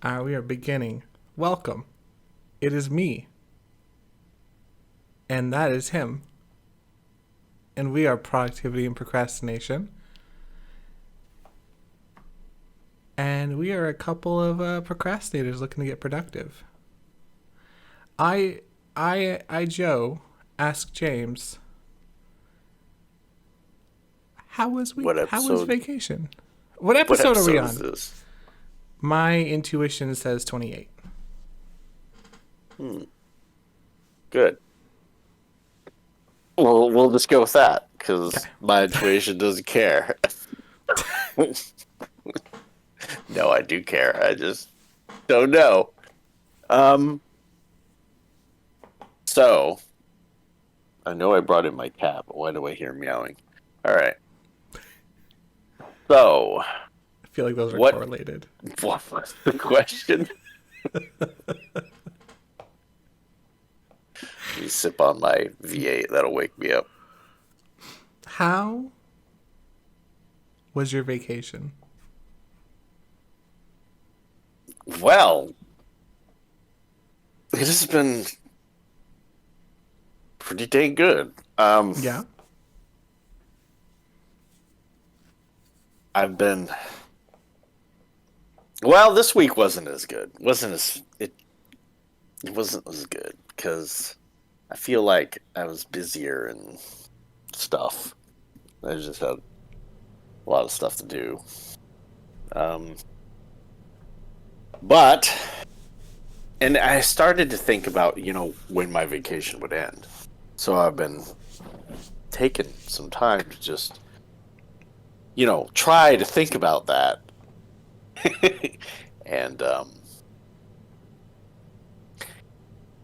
We are beginning. Welcome. It is me, and that is him. And we are productivity and procrastination. And we are a couple of procrastinators looking to get productive. Joe, asked James, What How was episode? vacation? What What episode are we episode is on? this? My intuition says 28. Hmm, good. Well, we'll just go with that Okay. because my intuition doesn't care. No, I do care. I just don't know. Um, so I know I brought in my cat, but why do I hear meowing? All right. So I feel like those are what? correlated. What was the question? Let me sip on my V8. That'll wake me up. How was your vacation? Well, it has been pretty dang good. Yeah. I've been well. This week wasn't as good. wasn't as it. It wasn't as good because I feel like I was busier and stuff. I just had a lot of stuff to do. Um, but and I started to think about when my vacation would end. So I've been taking some time to just try to think about that. And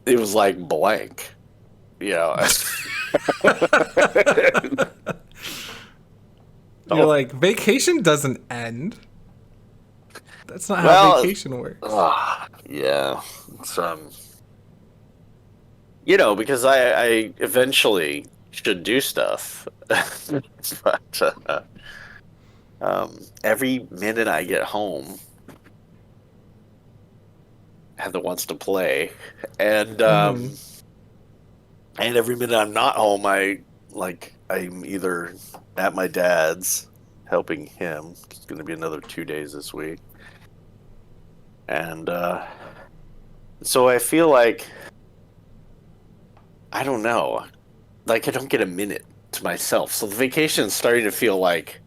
it was like blank. You know. You're Oh, like, vacation doesn't end. That's not how well, vacation works. yeah. It's because I eventually should do stuff, but every minute I get home, Heather wants to play, and Mm-hmm. every minute I'm not home, I'm either at my dad's helping him. It's going to be another 2 days this week, and so I feel like I don't know, like I don't get a minute to myself. So the vacation is starting to feel like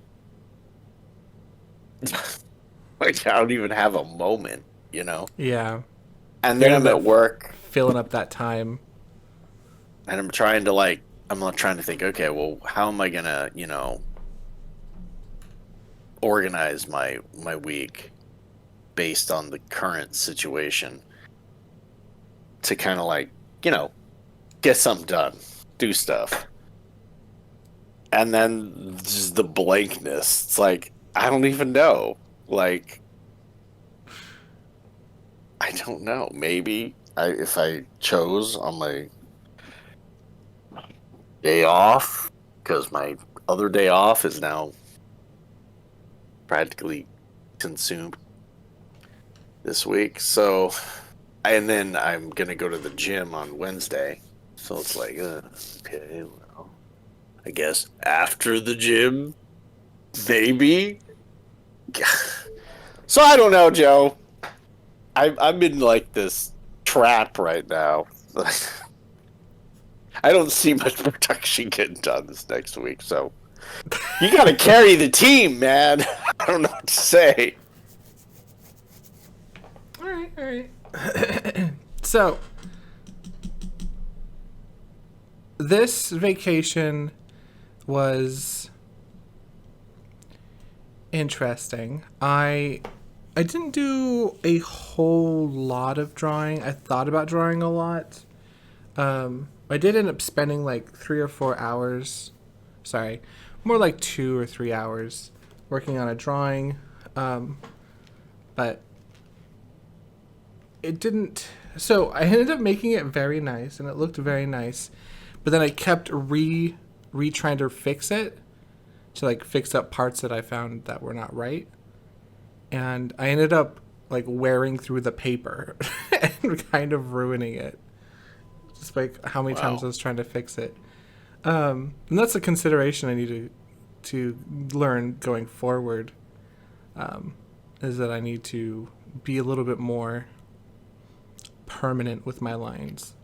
like I don't even have a moment. Yeah. And You then ended I'm up at work filling up that time. and I'm not trying to think, okay, well, how am I gonna, organize my week based on the current situation to kind of you know, get something done, do stuff. And then just the blankness. It's like I don't even know. Like I don't know. Maybe if I chose on my day off, because my other day off is now practically consumed this week. So, and then I'm gonna go to the gym on Wednesday. So it's like, okay, well, I guess after the gym, maybe. So I don't know, Joe. I'm in like this trap right now. I don't see much production getting done this next week, so you got to carry the team, man. I don't know what to say. All right, all right. So, this vacation was interesting. I didn't do a whole lot of drawing. I thought about drawing a lot. I did end up spending like 3 or 4 hours. Sorry, more like 2 or 3 hours working on a drawing. Um, but it didn't. So I ended up making it very nice, and it looked very nice. But then I kept re trying to fix it to like fix up parts that I found that were not right, and I ended up like wearing through the paper and kind of ruining it. Just like how many times I Wow. was trying to fix it. And that's a consideration I need to learn going forward. Is that I need to be a little bit more permanent with my lines.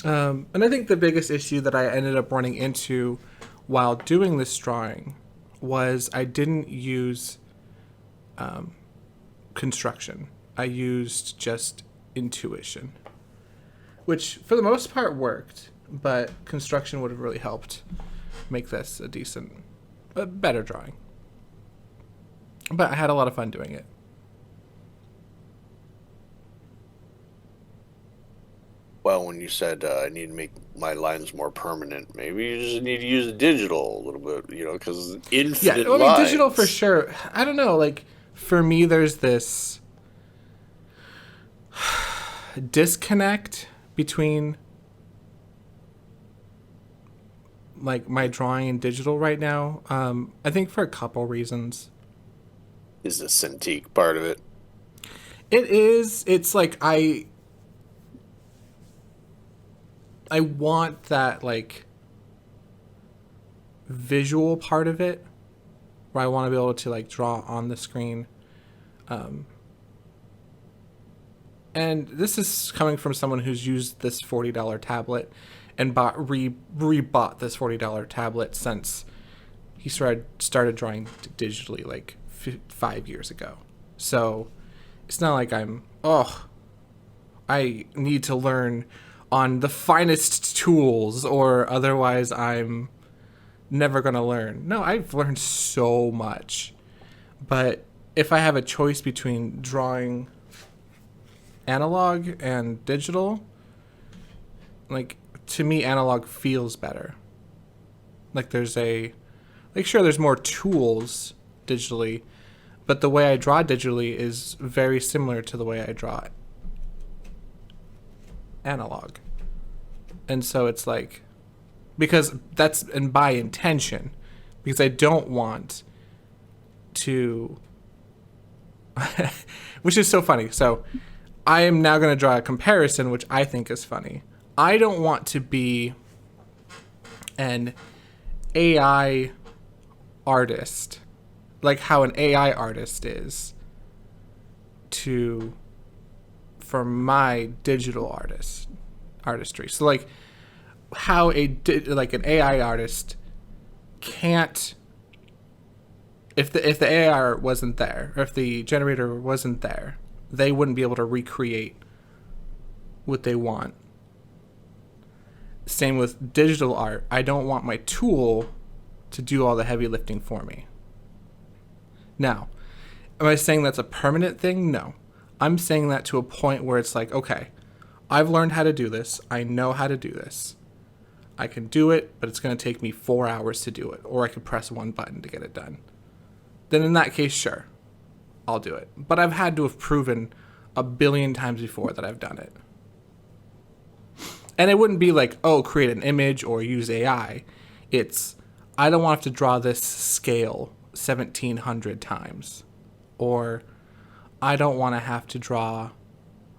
And I think the biggest issue that I ended up running into while doing this drawing was I didn't use construction. I used just intuition, which for the most part worked, but construction would have really helped make this a better drawing. But I had a lot of fun doing it. Well, when you said I need to make my lines more permanent, maybe you just need to use digital a little bit, because Yeah, infinite I mean, digital for lines. sure. I don't know, like, for me, there's this disconnect between, like, my drawing and digital right now. I think for a couple reasons. Is the Cintiq part of it? It's like, I want that, like, visual part of it, where I want to be able to, like, draw on the screen. And this is coming from someone who's used this $40 tablet and rebought this $40 tablet since he started drawing digitally like 5 years ago. So it's not like I need to learn on the finest tools or otherwise I'm never going to learn. No, I've learned so much. But if I have a choice between drawing analog and digital, like, to me analog feels better. Like, sure, there's more tools digitally, but the way I draw digitally is very similar to the way I draw analog. And so it's like, because that's, and by intention, because I don't want to which is so funny. So I am now going to draw a comparison, which I think is funny. I don't want to be an AI artist, like how an AI artist is to for my digital artistry. So like how like an AI artist can't, if the AI wasn't there, or if the generator wasn't there, they wouldn't be able to recreate what they want. Same with digital art. I don't want my tool to do all the heavy lifting for me. Now, am I saying that's a permanent thing? No. I'm saying that to a point where it's like, okay, I've learned how to do this. I know how to do this. I can do it, but it's going to take me 4 hours to do it. Or I could press one button to get it done. Then in that case, sure, I'll do it. But I've had to have proven a billion times before that I've done it. And it wouldn't be like, oh, create an image or use AI. It's, I don't want to have to draw this scale 1,700 times. Or I don't want to have to draw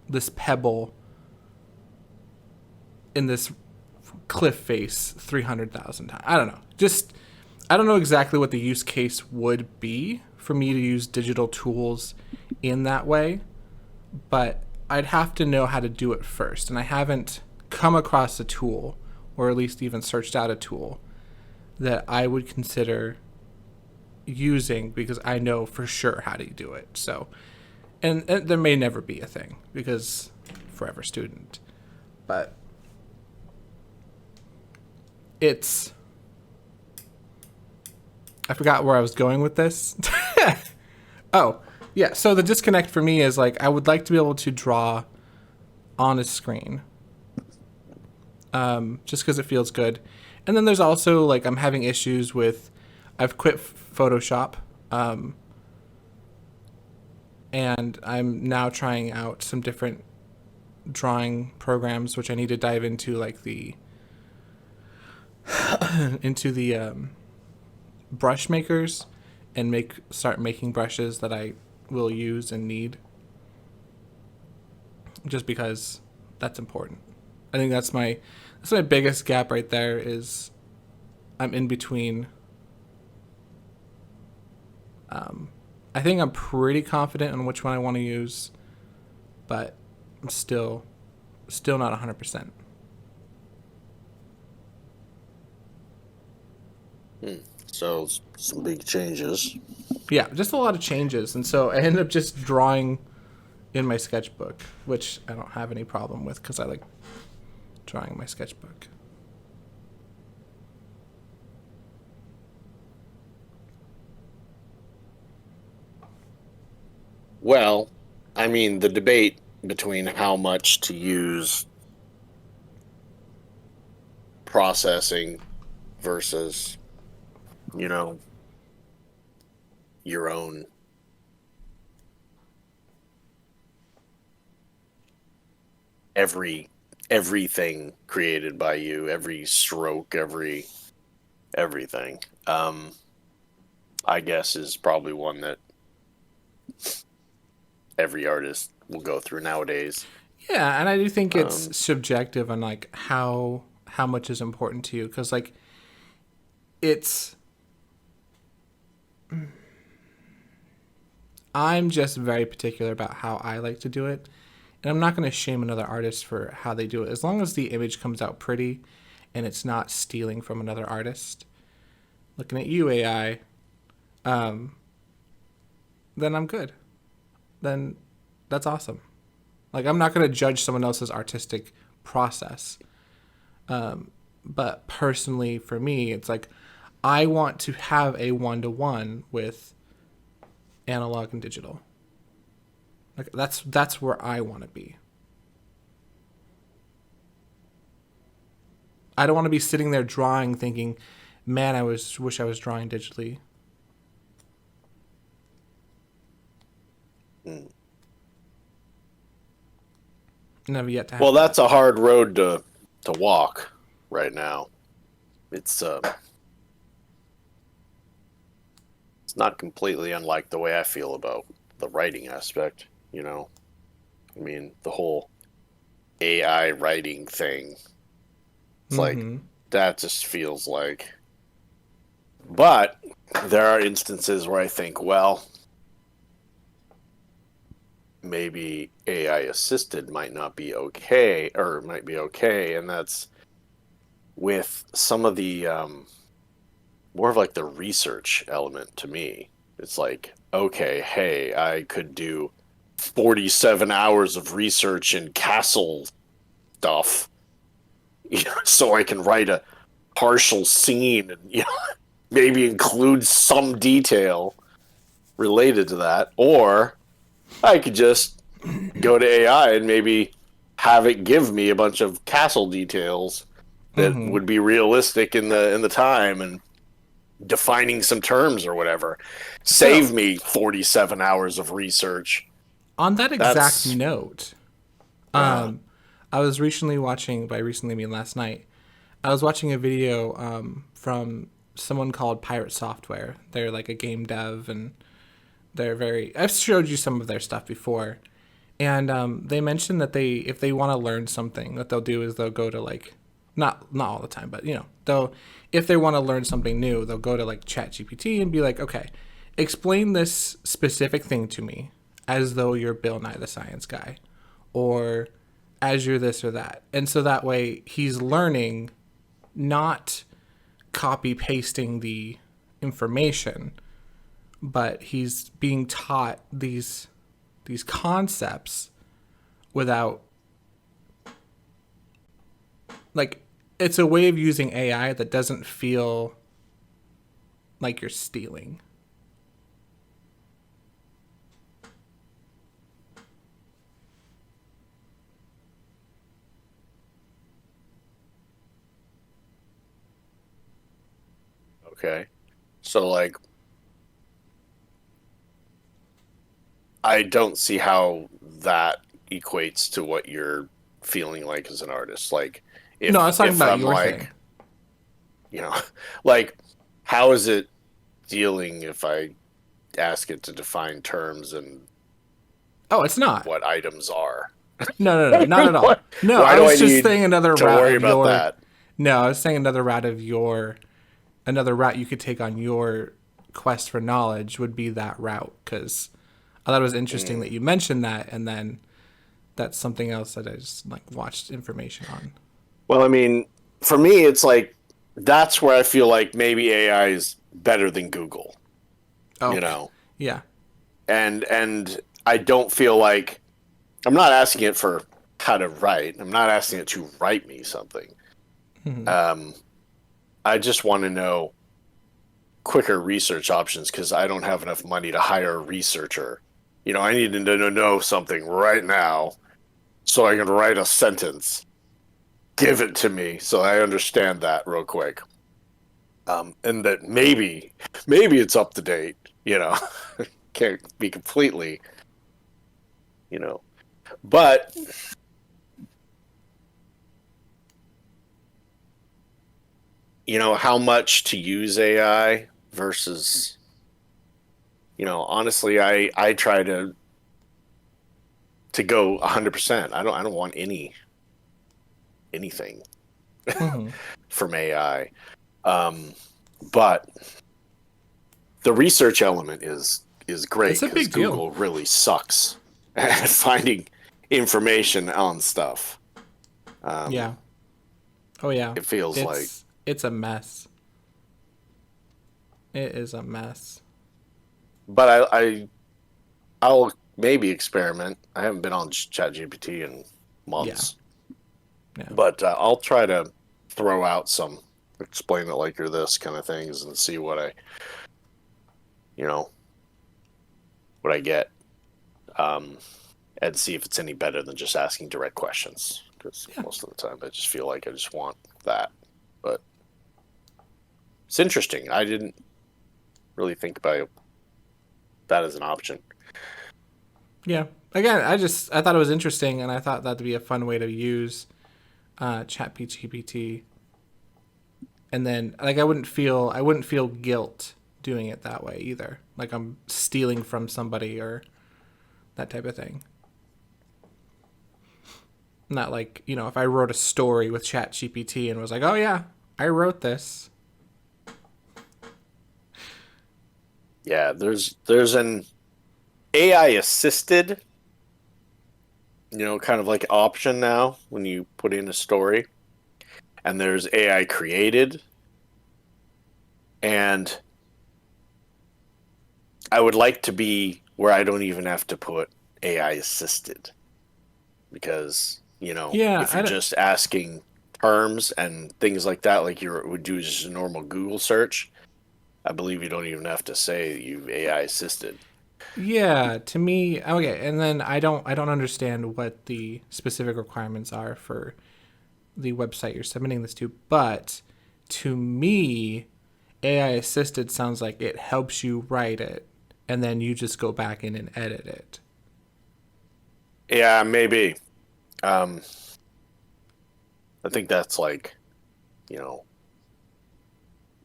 this pebble in this cliff face 300,000 times. I don't know. I don't know exactly what the use case would be for me to use digital tools in that way, but I'd have to know how to do it first. And I haven't come across a tool, or at least even searched out a tool, that I would consider using because I know for sure how to do it. So, and there may never be a thing because forever student, but it's, I forgot where I was going with this. Oh, yeah. So the disconnect for me is like, I would like to be able to draw on a screen. Just because it feels good. And then there's also like, I'm having issues with, I've quit Photoshop. And I'm now trying out some different drawing programs, which I need to dive into, like into the brush makers and start making brushes that I will use and need, just because that's important. I think that's my biggest gap right there is I'm in between. I think I'm pretty confident on which one I want to use, but I'm still not 100%. So some big changes. Yeah, just a lot of changes, and so I ended up just drawing in my sketchbook, which I don't have any problem with because I like drawing in my sketchbook. Well, I mean, the debate between how much to use processing versus, you know, your own everything created by you, every stroke, everything. I guess is probably one that every artist will go through nowadays. Yeah, and I do think Um, it's subjective on like how much is important to you because like it's I'm just very particular about how I like to do it. And I'm not going to shame another artist for how they do it. As long as the image comes out pretty and it's not stealing from another artist. Looking at you, AI, then I'm good. Then that's awesome. Like, I'm not going to judge someone else's artistic process. But personally, for me, it's like I want to have a one-to-one with analog and digital. Like that's where I want to be. I don't want to be sitting there drawing thinking, "Man, wish I was drawing digitally." Never yet to have well, that. that's a hard road to walk right now. It's it's not completely unlike the way I feel about the writing aspect. I mean, the whole AI writing thing. It's like Mm-hmm. that just feels like. But there are instances where I think, well, maybe AI assisted might not be okay, or might be okay, and that's with some of the more of like the research element to me. It's like, okay, hey, I could do 47 hours of research in castle stuff, so I can write a partial scene and maybe include some detail related to that, or I could just go to AI and maybe have it give me a bunch of castle details that Mm-hmm. would be realistic in the time and defining some terms or whatever. So Save me 47 hours of research. on that exact That's note, uh um, I was recently watching. By recently, I mean last night. I was watching a video from someone called Pirate Software. They're like a game dev, and they're very. I've showed you some of their stuff before, and they mentioned that if they want to learn something, what they'll do is they'll go to like, not all the time, but they'll if they want to learn something new, they'll go to like ChatGPT and be like, okay, explain this specific thing to me as though you're Bill Nye the Science Guy, or as you're this or that, and so that way he's learning, not copy pasting the information, but he's being taught these concepts without, like, it's a way of using AI that doesn't feel like you're stealing. okay. So like I don't see how that equates to what you're feeling like as an artist. Like No, I was talking if about I'm your thing. like, you know, like how is it dealing if I ask it to define terms and Oh, it's not. what items are. No, not at all. What- No, Why I do I was just need saying another to route worry of about your. that? No, I was saying another route you could take on your quest for knowledge would be that route, because I thought it was interesting that you mentioned that, and then that's something else that I just like watched information on. Well, I mean, for me, it's like that's where I feel like maybe AI is better than Google. Oh, You know, yeah, and I don't feel like I'm not asking it for how to write. I'm not asking it to write me something. Um, I just want to know quicker research options because I don't have enough money to hire a researcher. You know, I need to know something right now so I can write a sentence. Give it to me so I understand that real quick. And that maybe it's up to date. You know, can't be completely. You know, but you know how much to use AI versus, you know, honestly, I try to go 100%. I don't want anything from AI. But the research element is great it's a because big deal. Google really sucks at finding information on stuff. Yeah. Oh yeah. It feels like, It's a mess. It is a mess. but I'll maybe experiment. I haven't been on ChatGPT in months, Yeah. but I'll try to throw out some explain it like you're this kind of things and see what you know, what I get, and see if it's any better than just asking direct questions. Because most of the time, I just feel like I just want that. But it's interesting. I didn't really think about that as an option. Yeah. Again, I thought it was interesting, and I thought that'd be a fun way to use ChatGPT. And then, like, I wouldn't feel guilt doing it that way either. Like I'm stealing from somebody or that type of thing. Not like, you know, if I wrote a story with ChatGPT and was like, oh yeah, I wrote this. Yeah, there's an AI assisted, you know, kind of like option now when you put in a story, and there's AI created, and I would like to be where I don't even have to put AI assisted because, you know, Yeah, if you're just asking terms and things like that, like you would do just a normal Google search, I believe you don't even have to say you AI assisted. yeah, to me, okay, and then I don't understand what the specific requirements are for the website you're submitting this to, but to me, AI assisted sounds like it helps you write it and then you just go back in and edit it. Yeah, maybe. Um, I think that's like, you know,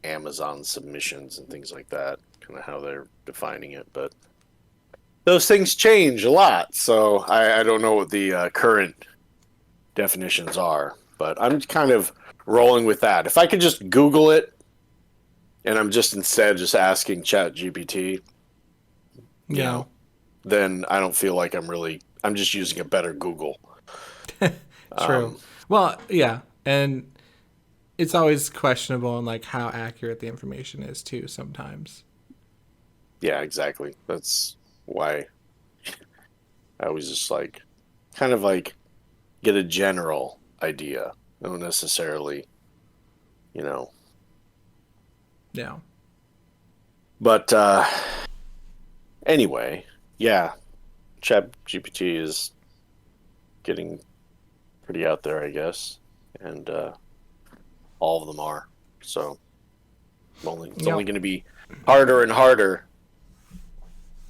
Amazon submissions and things like that, kind of how they're defining it. But those things change a lot, so I don't know what the current definitions are. But I'm kind of rolling with that. If I could just Google it, and I'm just instead just asking ChatGPT, you Yeah. know, then I don't feel like I'm just using a better Google. True. Well, yeah, and it's always questionable on like how accurate the information is too sometimes. Yeah, exactly. That's why I was just like, kind of like get a general idea. Not necessarily, you know. Yeah. But anyway, yeah, Chat GPT is getting pretty out there, I guess, and all of them are. So it's only going to be harder and harder.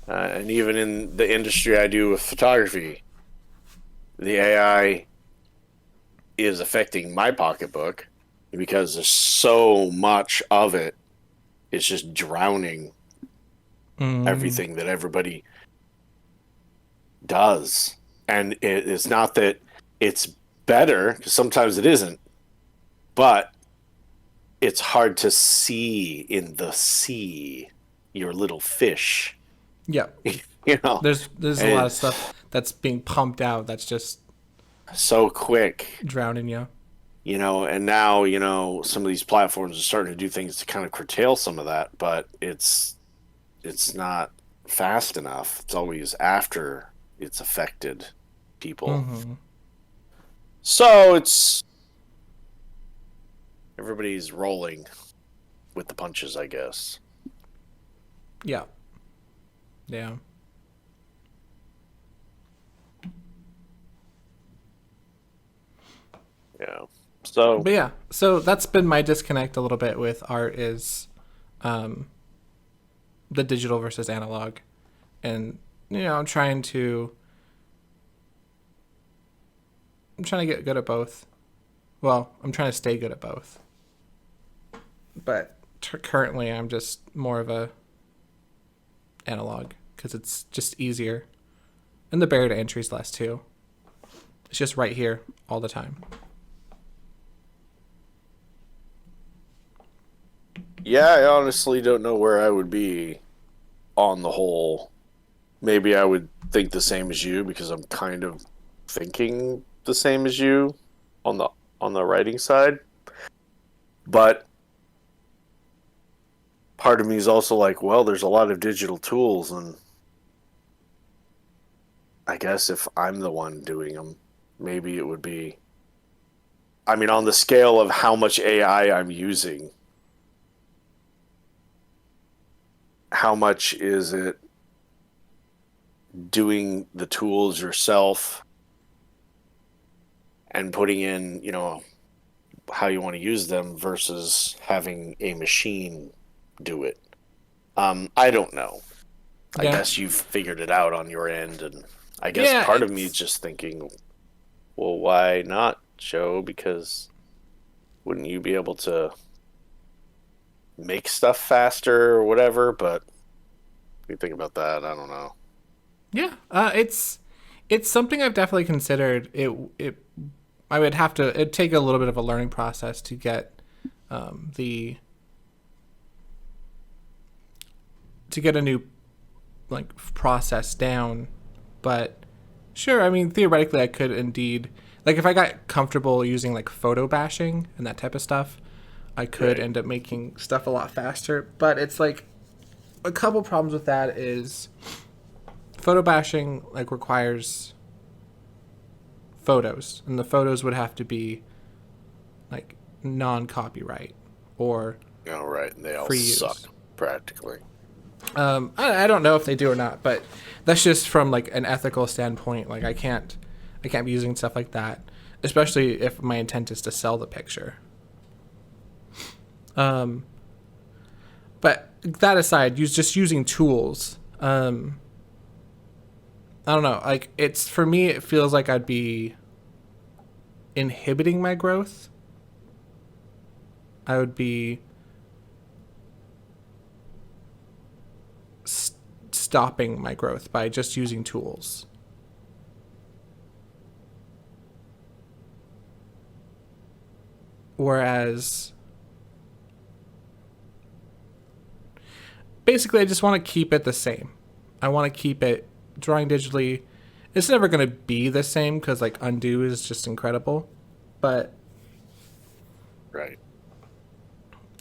And even in the industry I do with photography, the AI is affecting my pocketbook because there's so much of it. It's just drowning Mm, everything that everybody does. And it's not that it's better, because sometimes it isn't, but it's hard to see in the sea your little fish, yeah. you know, There's a and lot of stuff it's that's being pumped out that's just so quick, drowning you. and now, some of these platforms are starting to do things to kind of curtail some of that, but it's not fast enough. It's always after it's affected people. Hmm. So it's everybody's rolling with the punches, I guess. Yeah. Yeah. Yeah. So But yeah, so that's been my disconnect a little bit with art is um, the digital versus analog, and I'm trying to get good at both. Well, I'm trying to stay good at both, but currently I'm just more of a analog because it's just easier, and the barrier to entry is less too. It's just right here all the time. yeah, I honestly don't know where I would be on the whole. Maybe I would think the same as you because I'm kind of thinking the same as you on the writing side. But part of me is also like, well, there's a lot of digital tools, and I guess if I'm the one doing them, maybe it would be. I mean, on the scale of how much AI I'm using, how much is it doing the tools yourself and putting in, how you want to use them versus having a machine do it? I don't know. I Yeah, guess you've figured it out on your end, and I guess yeah. part of me is It's just thinking, well, why not, Joe? Because wouldn't you be able to make stuff faster or whatever? But if you think about that, I don't know. yeah. It's something I've definitely considered. It I would have to. It'd take a little bit of a learning process to get the to get a new like process down, but sure. I mean, theoretically, I could indeed like if I got comfortable using like photo bashing and that type of stuff, I could Right. end up making stuff a lot faster. But it's like a couple problems with that is photo bashing like requires photos, and the photos would have to be like non-copyright or All right. And they all free suck use. practically. I don't know if they do or not, but that's just from like an ethical standpoint. Like I can't be using stuff like that, especially if my intent is to sell the picture. Um, but that aside, use just using tools. I don't know. Like it's for me, it feels like I'd be inhibiting my growth. I would be stopping my growth by just using tools. Whereas basically, I just want to keep it the same. I want to keep it drawing digitally. It's never going to be the same because like undo is just incredible, but Right.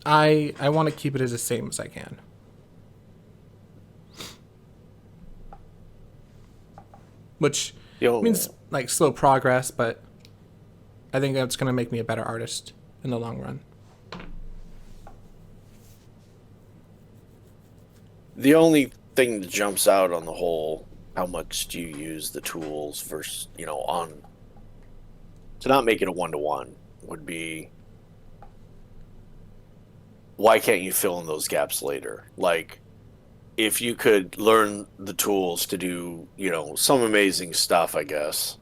I want to keep it as the same as I can, which means Yo, like slow progress, but I think that's going to make me a better artist in the long run. the only thing that jumps out on the whole, how much do you use the tools versus, on to not make it a 1-to-1 would be why can't you fill in those gaps later? Like, if you could learn the tools to do, some amazing stuff, I guess,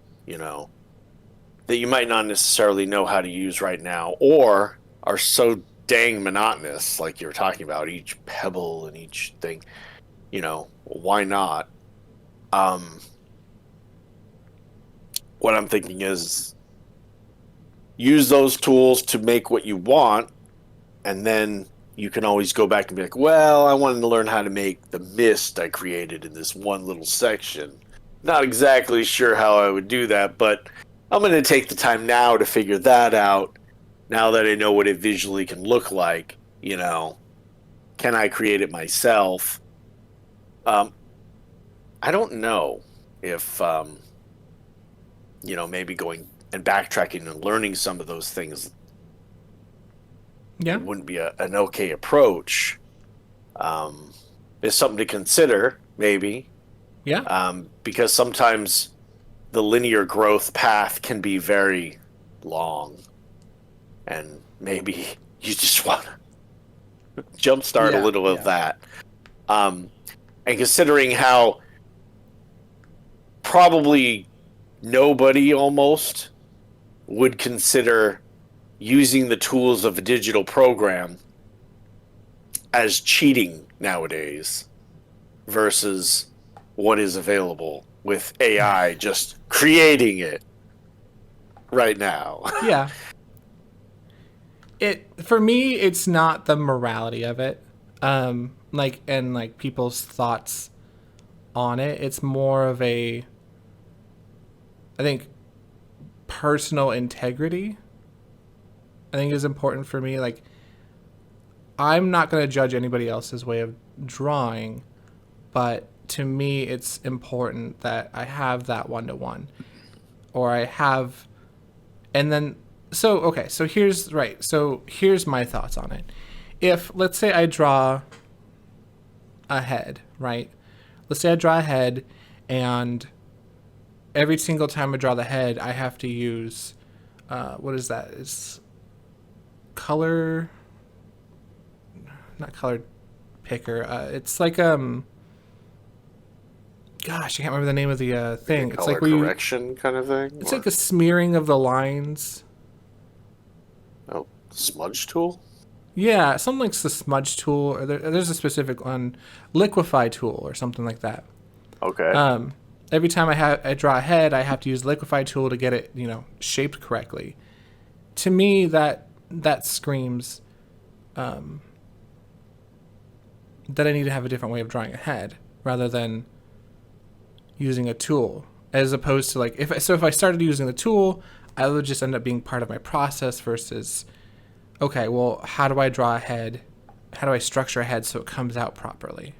that you might not necessarily know how to use right now, or are so dang monotonous, like you were talking about, each pebble and each thing. why not? Um, what I'm thinking is use those tools to make what you want, and then you can always go back and be like, well, I wanted to learn how to make the mist I created in this one little section. Not exactly sure how I would do that, but I'm going to take the time now to figure that out. Now that I know what it visually can look like, can I create it myself? Um, I don't know if, maybe going and backtracking and learning some of those things Yeah. wouldn't be an okay approach. It's something to consider, maybe, Yeah. because sometimes the linear growth path can be very long, and maybe you just want to jumpstart a little of that. And considering how probably nobody almost would consider using the tools of a digital program as cheating nowadays versus what is available with AI just creating it right now. Yeah. For me, it's not the morality of it. And people's thoughts on it. It's more of I think personal integrity I think is important for me. Like, I'm not going to judge anybody else's way of drawing, but to me, it's important that I have that one to one, or I have, and then so here's right. So here's my thoughts on it. If let's say I draw a head, right? Let's say I draw a head, and every single time I draw the head, I have to use what is that? It's color, not color picker. It's like gosh, I can't remember the name of the thing. It's like where correction kind of thing. It's like a smearing of the lines. Oh, smudge tool. Yeah, something like the smudge tool, or there's a specific one, liquify tool, or something like that. Okay. Every time I draw a head, I have to use the liquify tool to get it, shaped correctly. To me, that screams that I need to have a different way of drawing a head rather than using a tool. As opposed to if I started using the tool, I would just end up being part of my process versus, okay, well, how do I draw a head? How do I structure a head so it comes out properly?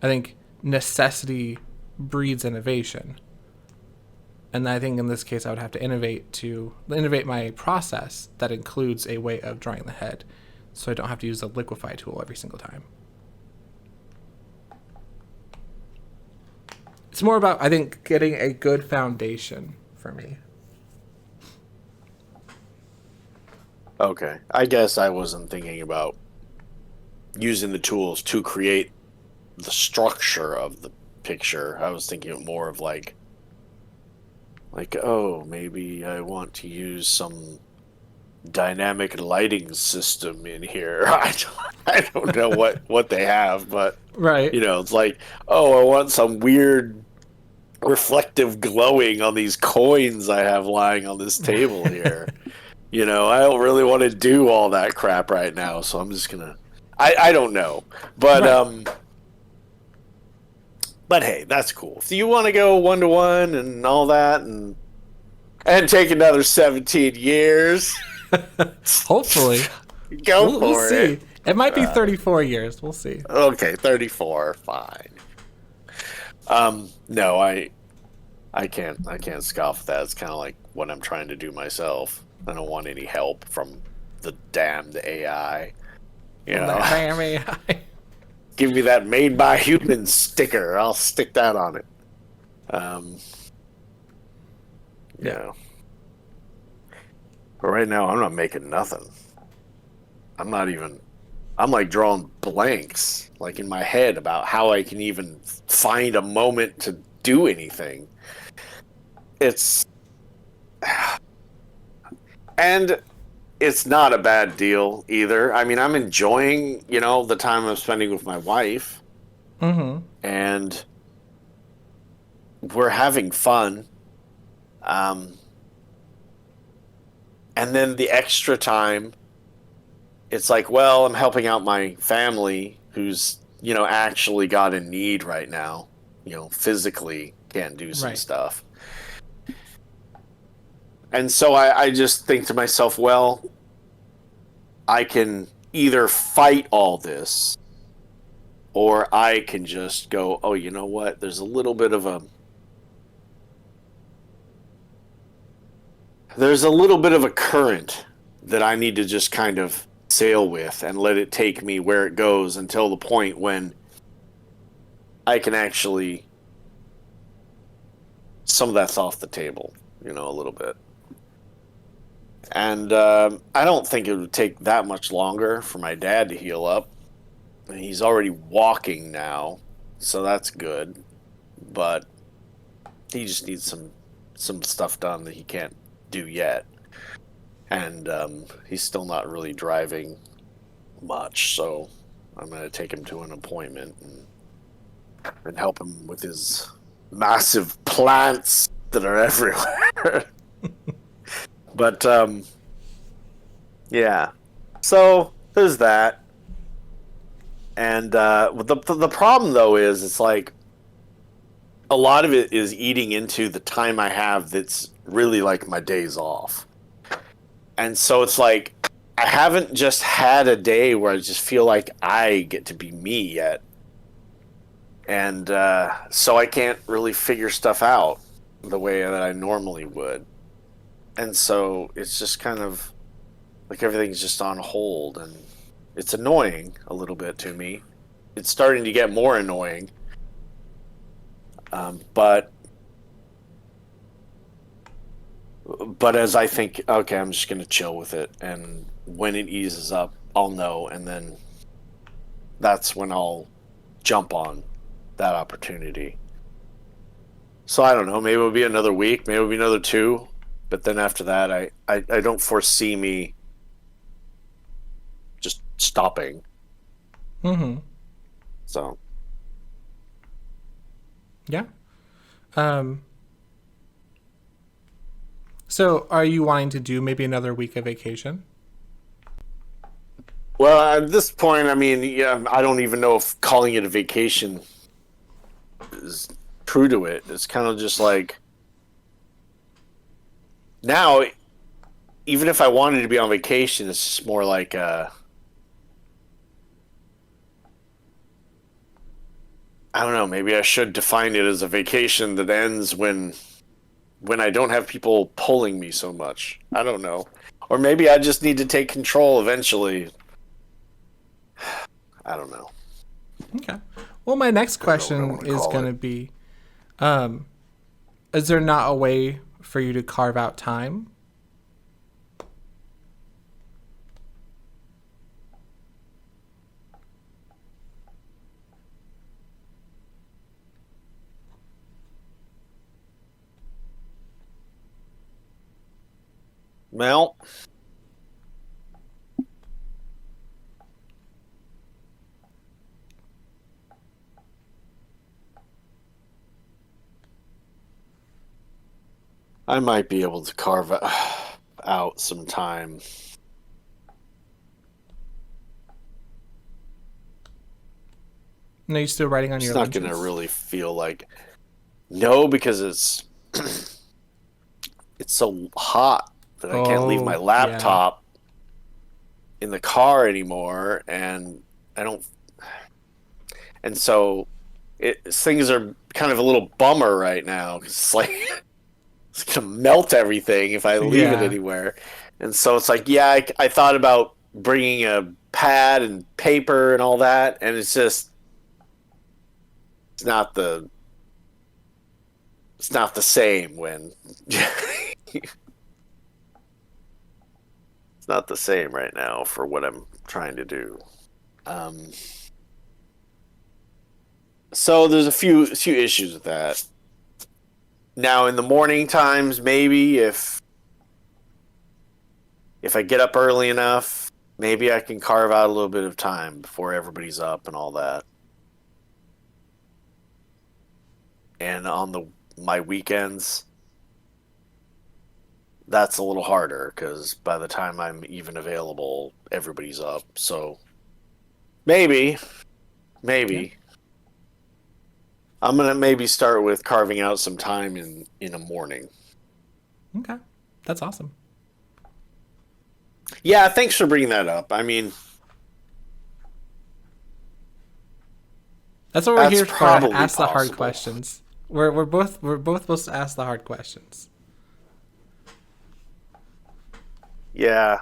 I think necessity breeds innovation. And I think in this case, I would have to innovate my process that includes a way of drawing the head, so I don't have to use the liquify tool every single time. It's more about, I think, getting a good foundation for me. Okay. I guess I wasn't thinking about using the tools to create the structure of the picture. I was thinking more of oh, maybe I want to use some dynamic lighting system in here. I don't know what they have, but Right. it's like, oh, I want some weird reflective glowing on these coins I have lying on this table here. I don't really want to do all that crap right now, so I'm just gonna I don't know. But Right. But hey, that's cool. If you want to go 1-to-1 and all that and take another 17 years, Hopefully. go We'll for see. it. It might be 34 years. We'll see. Okay, 34, fine. No, I can't scoff at that. It's kind of like what I'm trying to do myself. I don't want any help from the damned AI. Damn AI. Give me that made by humans sticker. I'll stick that on it. Yeah. But right now, I'm not making nothing. I'm like drawing blanks, in my head about how I can even find a moment to do anything. And it's not a bad deal either. I mean, I'm enjoying, the time I'm spending with my wife. Mm-hmm. and we're having fun. Um, and then the extra time, it's like, well, I'm helping out my family who's, actually got a need right now, physically can't do some Right. stuff. And so I just think to myself, well, I can either fight all this or I can just go, oh, you know what? There's a little bit of a current that I need to just kind of sail with and let it take me where it goes until the point when I can actually some of that's off the table, a little bit. And I don't think it would take that much longer for my dad to heal up. He's already walking now, so that's good. But he just needs some stuff done that he can't do yet, and he's still not really driving much. So I'm gonna take him to an appointment and help him with his massive plants that are everywhere. But yeah, so there's that. And the problem though is it's like a lot of it is eating into the time I have that's really like my days off. And so it's like I haven't just had a day where I just feel like I get to be me yet. And so I can't really figure stuff out the way that I normally would. And so it's just kind of like everything's just on hold, and it's annoying a little bit to me. It's starting to get more annoying. But as I think, okay, I'm just gonna chill with it, and when it eases up, I'll know, and then that's when I'll jump on that opportunity. So I don't know. Maybe it'll be another week. Maybe it'll be another two. But then after that, I don't foresee me just stopping. Mm-hmm. So Yeah. Um, so are you wanting to do maybe another week of vacation? well, at this point, I mean, yeah, I don't even know if calling it a vacation is true to it. It's kind of just like now, even if I wanted to be on vacation, it's just more like I don't know. Maybe I should define it as a vacation that ends when I don't have people pulling me so much. I don't know. Or maybe I just need to take control eventually. I don't know. Okay. Well, my next I don't know what I question want to is call going it. to be, um, is there not a way for you to carve out time? Well, I might be able to carve out some time. No, you still writing on It's your not going to lunches? really feel like no because it's so hot that I can't leave my Oh, yeah. laptop in the car anymore, and I don't. And so things are kind of a little bummer right now because it's like it's gonna melt everything if I leave it Yeah. anywhere. And so it's like, yeah, I thought about bringing a pad and paper and all that, and it's not the it's not the same when it's not the same right now for what I'm trying to do. Um, so there's a few issues with that. Now in the morning times, maybe if I get up early enough, maybe I can carve out a little bit of time before everybody's up and all that. and on the my weekends, that's a little harder because by the time I'm even available, everybody's up. So maybe, Yeah. maybe I'm gonna maybe start with carving out some time in a morning. Okay. That's awesome. Yeah, thanks for bringing that up. I mean, That's what we're that's here for. probably Ask the hard possible. questions. We're both supposed to ask the hard questions. Yeah,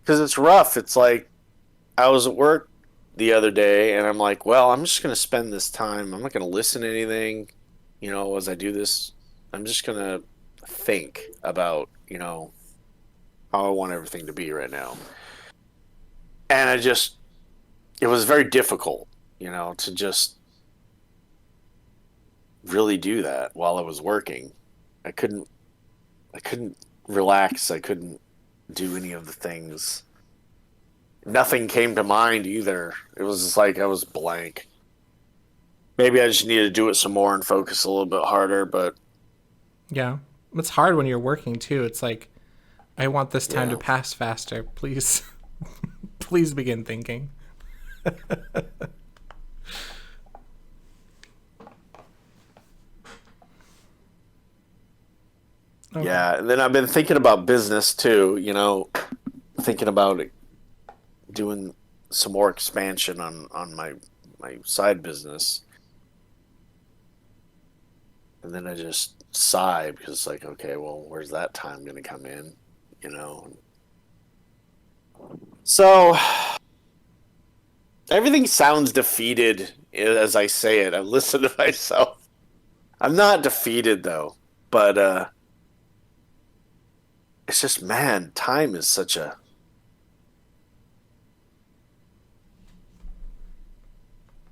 because it's rough. It's like I was at work the other day, and I'm like, well, I'm just gonna spend this time. I'm not gonna listen to anything, as I do this. I'm just gonna think about, how I want everything to be right now. And it was very difficult, to just really do that while I was working. I couldn't I couldn't relax. I couldn't do any of the things. Nothing came to mind either. It was just like I was blank. Maybe I just need to do it some more and focus a little bit harder, but Yeah. It's hard when you're working too. It's like I want this time to yeah. pass faster. Please please begin thinking. Okay. Yeah, and then I've been thinking about business too, thinking about doing some more expansion on my side business. And then I just sigh because like, okay, well, where's that time going to come in, you know? So everything sounds defeated as I say it. I listen to myself. I'm not defeated though, but it's just man, time is such a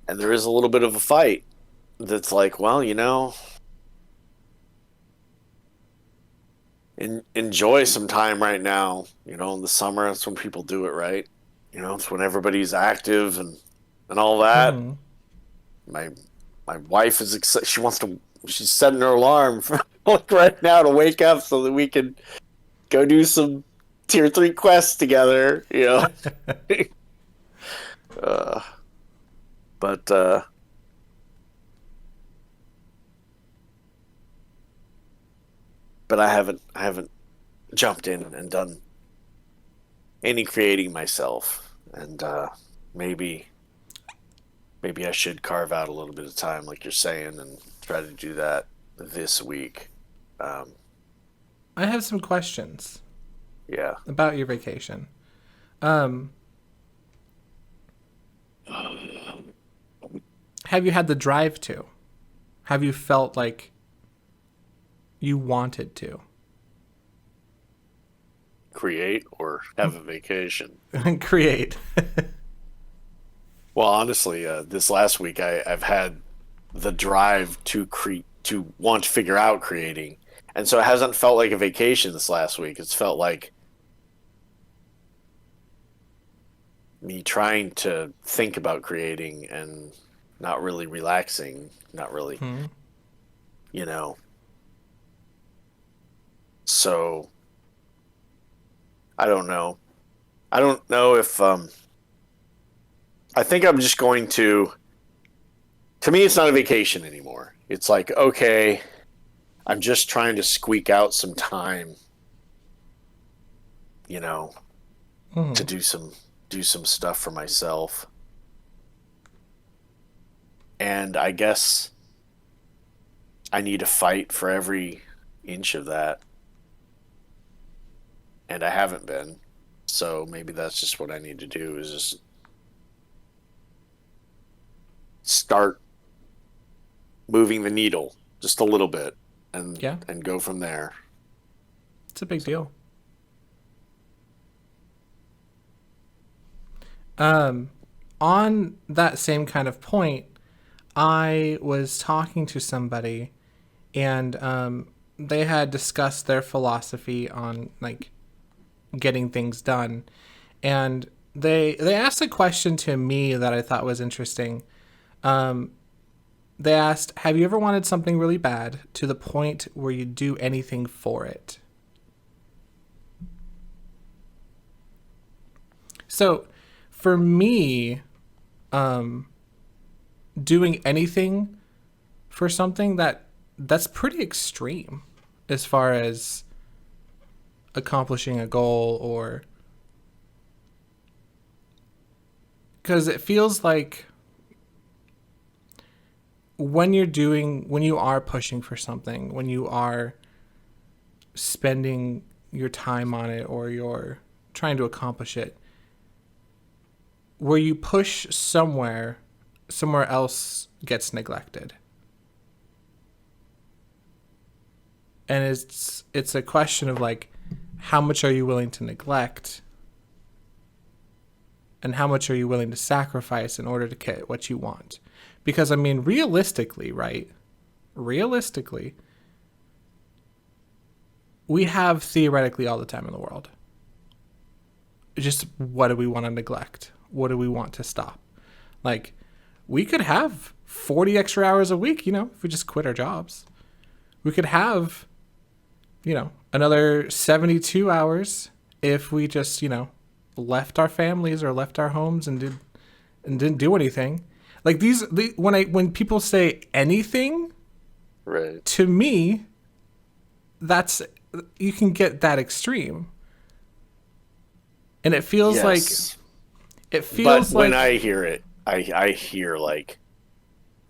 and there is a little bit of a fight that's like, well, enjoy some time right now. In the summer, that's when people do it, right? It's when everybody's active and all that. Hmm. My my wife is excited. She's setting her alarm for like right now to wake up so that we can go do some tier 3 quests together. uh, but but I haven't jumped in and done any creating myself, and maybe maybe I should carve out a little bit of time, like you're saying, and try to do that this week. Um, I have some questions yeah. about your vacation. Um, have you had the drive to? Have you felt like you wanted to Create or have a vacation. create? Well, honestly, this last week I've had the drive to want to figure out creating, and so it hasn't felt like a vacation this last week. It's felt like me trying to think about creating and not really relaxing, not really, Hmm. you know. So I don't know. I don't know if I think I'm just going to me it's not a vacation anymore. It's like, okay, I'm just trying to squeak out some time, you know, to Hmm. do some stuff for myself. And I guess I need to fight for every inch of that, and I haven't been. So maybe that's just what I need to do is just start moving the needle just a little bit and Yeah, and go from there. it's a big So, deal. Um, on that same kind of point, I was talking to somebody, and they had discussed their philosophy on like getting things done, and they asked a question to me that I thought was interesting. Um, they asked, "Have you ever wanted something really bad to the point where you do anything for it?" So, for me, um, doing anything for something that's pretty extreme as far as accomplishing a goal, or because it feels like when you are pushing for something, when you are spending your time on it, or you're trying to accomplish it, where you push somewhere else gets neglected. And it's a question of like, how much are you willing to neglect, and how much are you willing to sacrifice in order to get what you want? Because I mean, realistically, right? Realistically, we have theoretically all the time in the world. Just what do we want to neglect? What do we want to stop? Like, we could have 40 extra hours a week, if we just quit our jobs. We could have, another 72 hours if we just, left our families or left our homes and didn't do anything. Like when people say anything, right, to me, that's, you can get that extreme. And it feels like but when I hear it, I hear like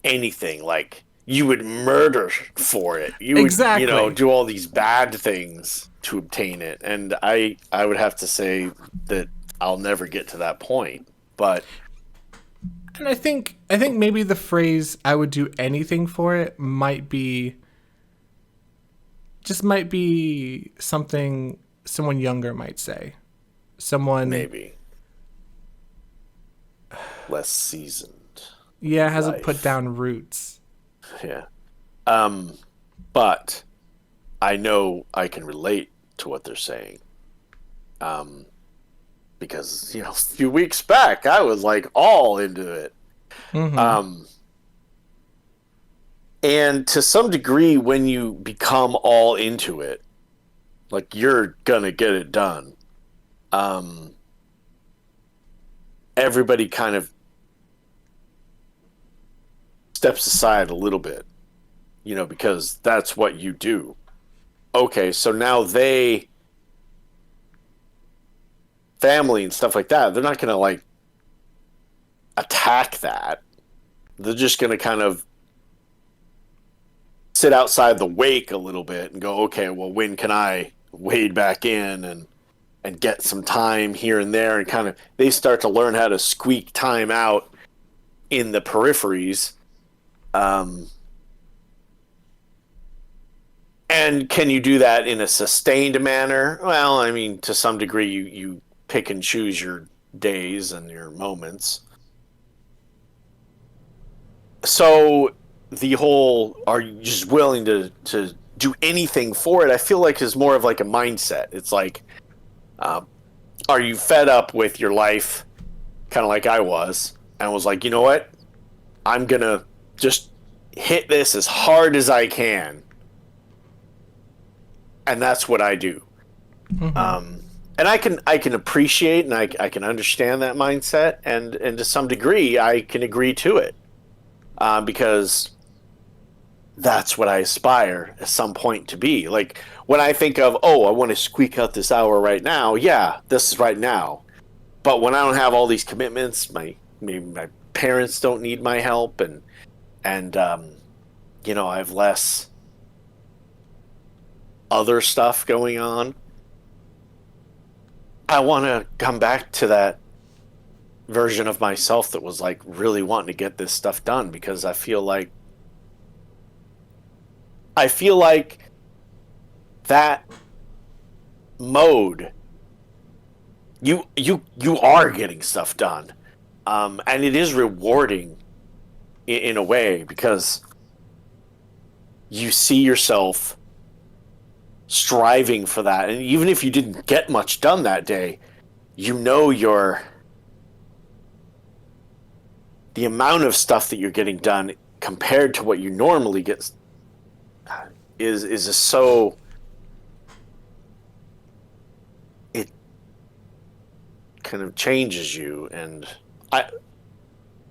anything, like you would murder for it. You would, exactly, do all these bad things to obtain it. And I would have to say that I'll never get to that point. But and I think maybe the phrase "I would do anything for it" might be something someone younger might say. Someone maybe less seasoned. hasn't life. put down roots. Yeah. But I know I can relate to what they're saying. Because, a few weeks back I was like all into it. Mm-hmm. And to some degree, when you become all into it, like you're gonna get it done. Everybody kind of steps aside a little bit, because that's what you do. Okay, so now family and stuff like that, they're not gonna like attack that. They're just gonna kind of sit outside the wake a little bit and go, okay, well, when can I wade back in and get some time here and there, and kind of they start to learn how to squeak time out in the peripheries. And can you do that in a sustained manner? Well, I mean, to some degree, you pick and choose your days and your moments. So the whole, are you just willing to do anything for it? I feel like is more of like a mindset. It's like, are you fed up with your life, kind of like I was, and was like, you know what? I'm gonna just hit this as hard as I can, and that's what I do. Mm-hmm. And I can appreciate and I can understand that mindset, and to some degree I can agree to it, because that's what I aspire at some point to be. Like when I think of, oh, I want to squeak out this hour right now. Yeah, this is right now. But when I don't have all these commitments, my parents don't need my help, and I have less other stuff going on. I want to come back to that version of myself that was like really wanting to get this stuff done, because I feel like that mode, you are getting stuff done, and it is rewarding in a way, because you see yourself striving for that, and even if you didn't get much done that day, you're the amount of stuff that you're getting done compared to what you normally get is just so, it kind of changes you, and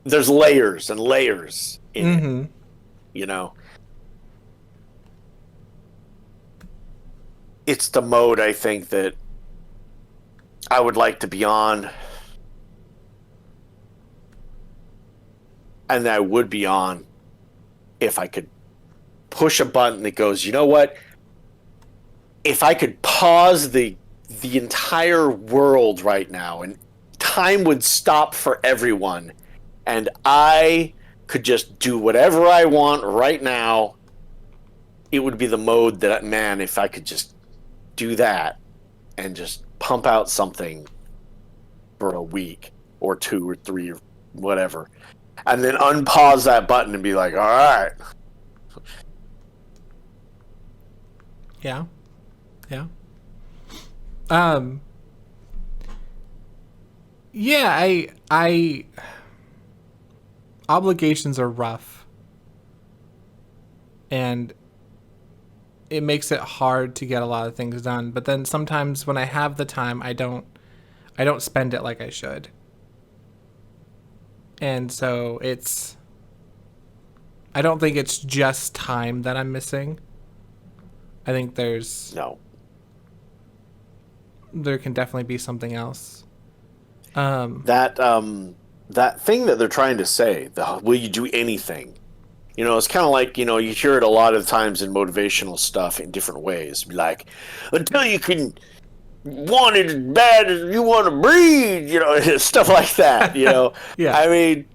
there's layers and layers in it, you know. It's the mode I think that I would like to be on, and that I would be on if I could push a button that goes, you know what? If I could pause the entire world right now and time would stop for everyone and I could just do whatever I want right now, it would be the mode that, man, if I could just do that and just pump out something for a week or 2 or 3 or whatever, and then unpause that button and be like, all right. Yeah. Yeah, I obligations are rough. And it makes it hard to get a lot of things done. But then sometimes when I have the time, I don't spend it like I should. And so I don't think it's just time that I'm missing. I think there can definitely be something else. That thing that they're trying to say, will you do anything? You know, it's kind of like, you know, you hear it a lot of times in motivational stuff in different ways. Like, until you can want it as bad as you want to breathe, you know, stuff like that, you know. Yeah. I mean,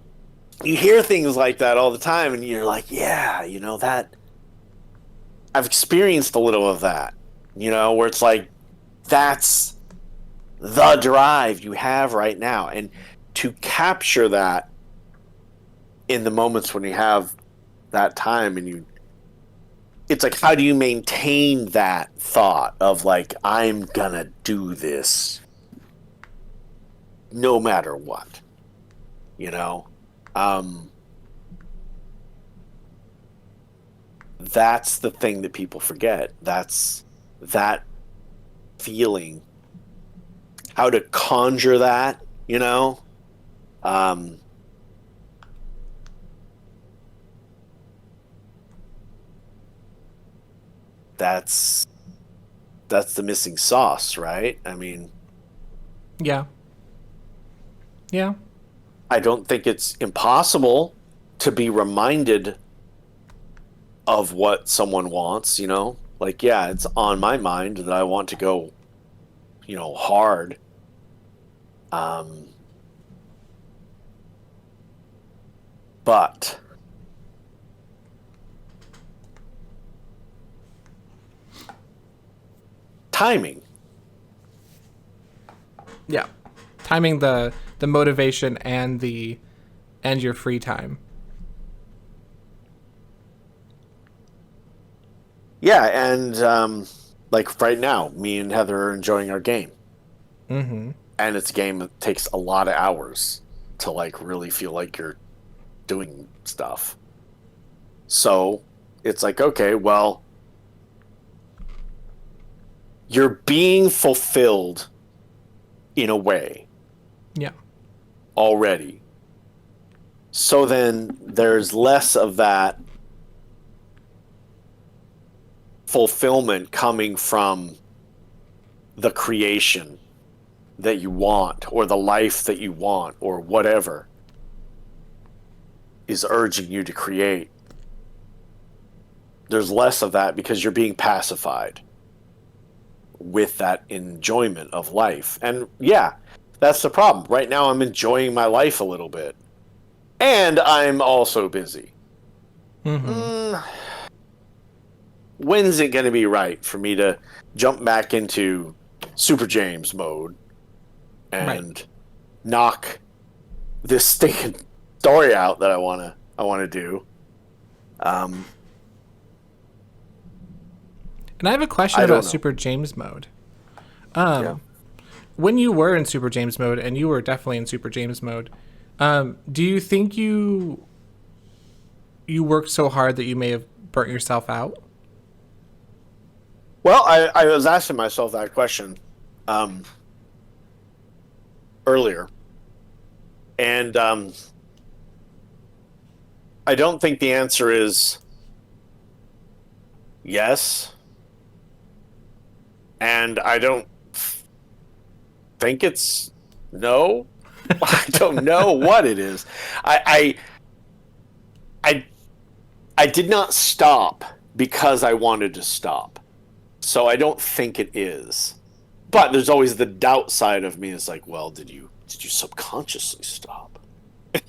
you hear things like that all the time, and you're like, yeah, you know, that I've experienced a little of that, you know, where it's like, that's the drive you have right now. And to capture that in the moments when you have that time, and it's like, how do you maintain that thought of like, I'm gonna do this no matter what, you know? That's the thing that people forget. That's that feeling, how to conjure that, you know? That's the missing sauce, right? I mean, Yeah. I don't think it's impossible to be reminded of what someone wants, you know? Like, yeah, it's on my mind that I want to go, you know, hard. But timing. Yeah. Timing the motivation and your free time. Yeah, and like right now, me and Heather are enjoying our game. Mm-hmm. And it's a game that takes a lot of hours to like really feel like you're doing stuff. So it's like, okay, well, you're being fulfilled in a way. Yeah. Already. So then there's less of that fulfillment coming from the creation that you want, or the life that you want, or whatever is urging you to create. There's less of that because you're being pacified with that enjoyment of life. And yeah, that's the problem. Right now I'm enjoying my life a little bit. And I'm also busy. Mm-hmm. When's it going to be right for me to jump back into Super James mode and knock this stinking story out that I want to do? And I have a question about Super James mode. Yeah. When you were in Super James mode, and you were definitely in Super James mode, Do you think you worked so hard that you may have burnt yourself out? Well, I was asking myself that question um, earlier, and I don't think the answer is yes, and I don't think it's no. I don't know what it is. I I I did not stop because I wanted to stop. So I don't think it is. But there's always the doubt side of me is like, well, did you subconsciously stop?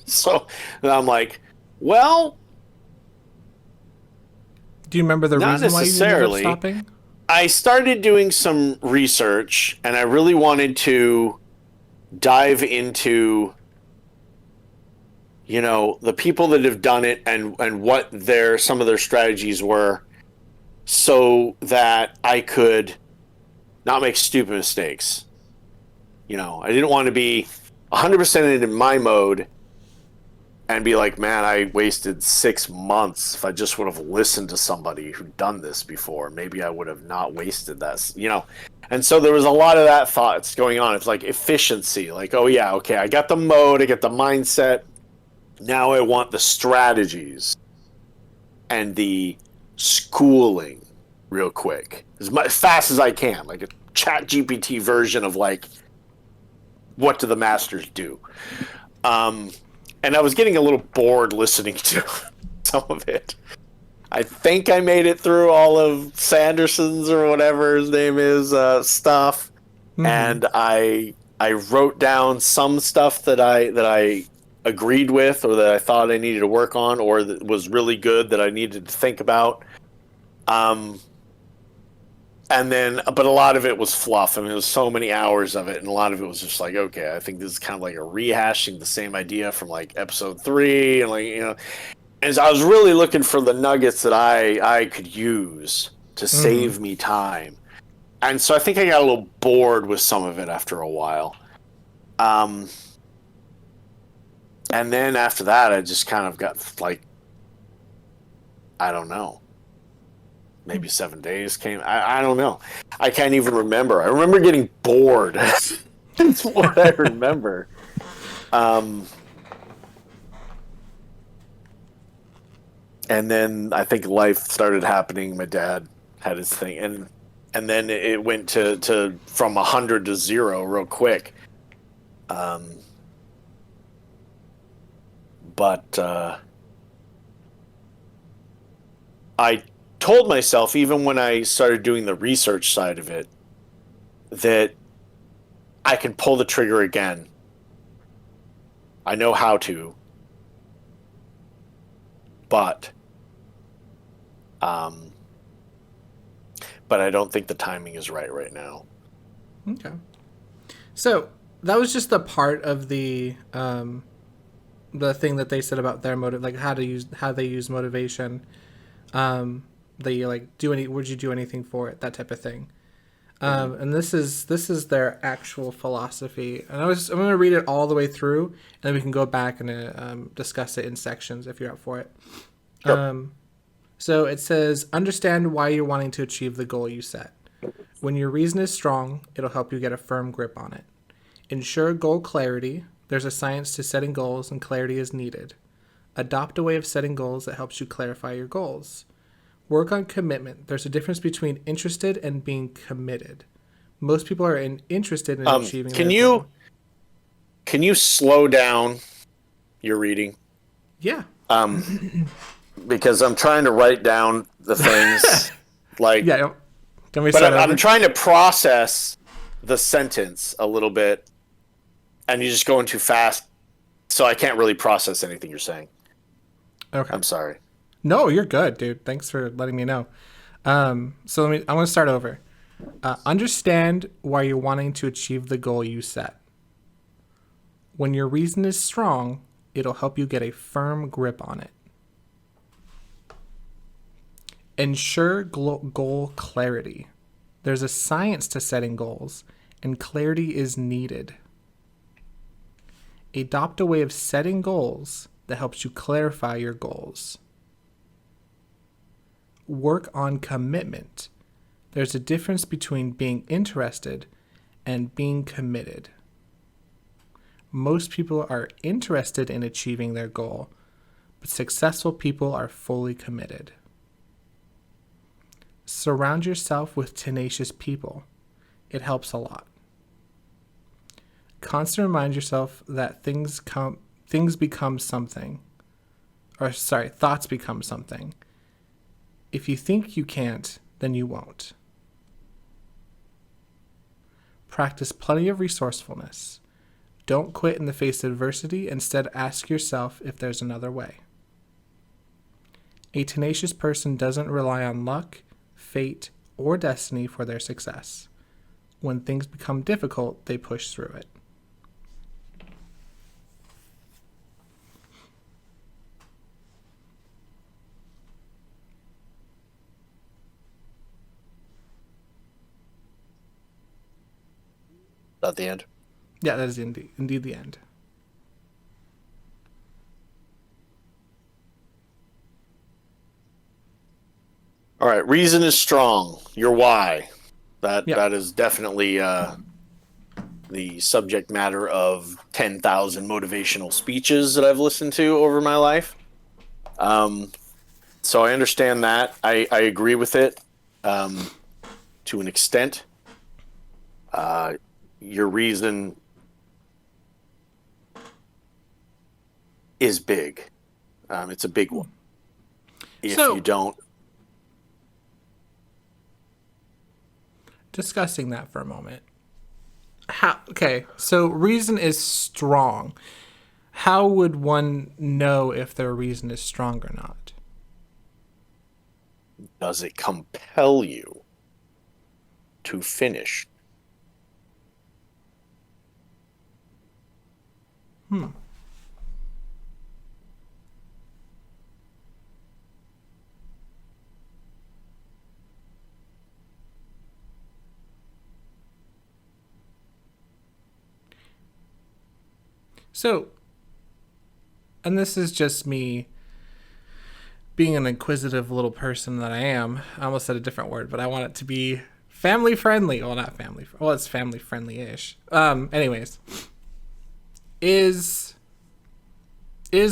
So I'm like, well, Do you remember the not reason why you ended up necessarily. stopping? I started doing some research and I really wanted to dive into the people that have done it and what some of their strategies were so that I could not make stupid mistakes. I didn't want to be 100% in my mode and be like, man, I wasted 6 months. If I just would have listened to somebody who'd done this before, maybe I would have not wasted that. And so there was a lot of that thoughts going on. It's like efficiency, like, oh yeah, okay, I got the mode, I got the mindset. Now I want the strategies and the schooling real quick, as fast as I can, like a chat GPT version of like, what do the masters do? And I was getting a little bored listening to some of it. I think I made it through all of Sanderson's or whatever his name is stuff, and I wrote down some stuff that I agreed with or that I thought I needed to work on or that was really good that I needed to think about. But a lot of it was fluff. I mean, it was so many hours of it, and a lot of it was just like, okay, I think this is kind of like a rehashing the same idea from like episode 3, and and so I was really looking for the nuggets that I could use to save me time, and so I think I got a little bored with some of it after a while. And then after that, I just kind of got like, I don't know. Maybe 7 days came. I don't know. I can't even remember. I remember getting bored. That's what I remember. And then I think life started happening. My dad had his thing, and then it went to from 100 to 0 real quick. But I told myself, even when I started doing the research side of it, that I can pull the trigger again. I know how to, but I don't think the timing is right now. Okay. So that was just a part of the thing that they said about their motive, like how they use motivation. That you like would you do anything for it, that type of thing. And this is their actual philosophy. And I'm going to read it all the way through, and then we can go back and discuss it in sections if you're up for it. Sure. So it says, understand why you're wanting to achieve the goal you set. When your reason is strong, it'll help you get a firm grip on it. Ensure goal clarity. There's a science to setting goals, and clarity is needed. Adopt a way of setting goals that helps you clarify your goals. Work on commitment. There's a difference between interested and being committed. Most people are interested in achieving their goal. Can you slow down your reading? Yeah. Because I'm trying to write down the things like Yeah. But I'm trying to process the sentence a little bit, and you're just going too fast, so I can't really process anything you're saying. Okay. I'm sorry. No, you're good, dude. Thanks for letting me know. So I'm going to start over. Understand why you're wanting to achieve the goal you set. When your reason is strong, it'll help you get a firm grip on it. Ensure goal clarity. There's a science to setting goals, and clarity is needed. Adopt a way of setting goals that helps you clarify your goals. Work on commitment. There's a difference between being interested and being committed. Most people are interested in achieving their goal, but successful people are fully committed. Surround yourself with tenacious people. It helps a lot. Constantly remind yourself that thoughts become something. If you think you can't, then you won't. Practice plenty of resourcefulness. Don't quit in the face of adversity. Instead, ask yourself if there's another way. A tenacious person doesn't rely on luck, fate, or destiny for their success. When things become difficult, they push through it. At the end. Yeah, that is indeed the end. All right, reason is strong. Your why. That Yeah. that is definitely the subject matter of 10,000 motivational speeches that I've listened to over my life. So I understand that. I agree with it to an extent. Your reason is big. It's a big one. If So- you don't... Discussing that for a moment. So reason is strong. How would one know if their reason is strong or not? Does it compel you to finish? So, and this is just me being an inquisitive little person that I am. I almost said a different word, but I want it to be family friendly. Well, not family. Well, it's family friendly-ish. Anyways, is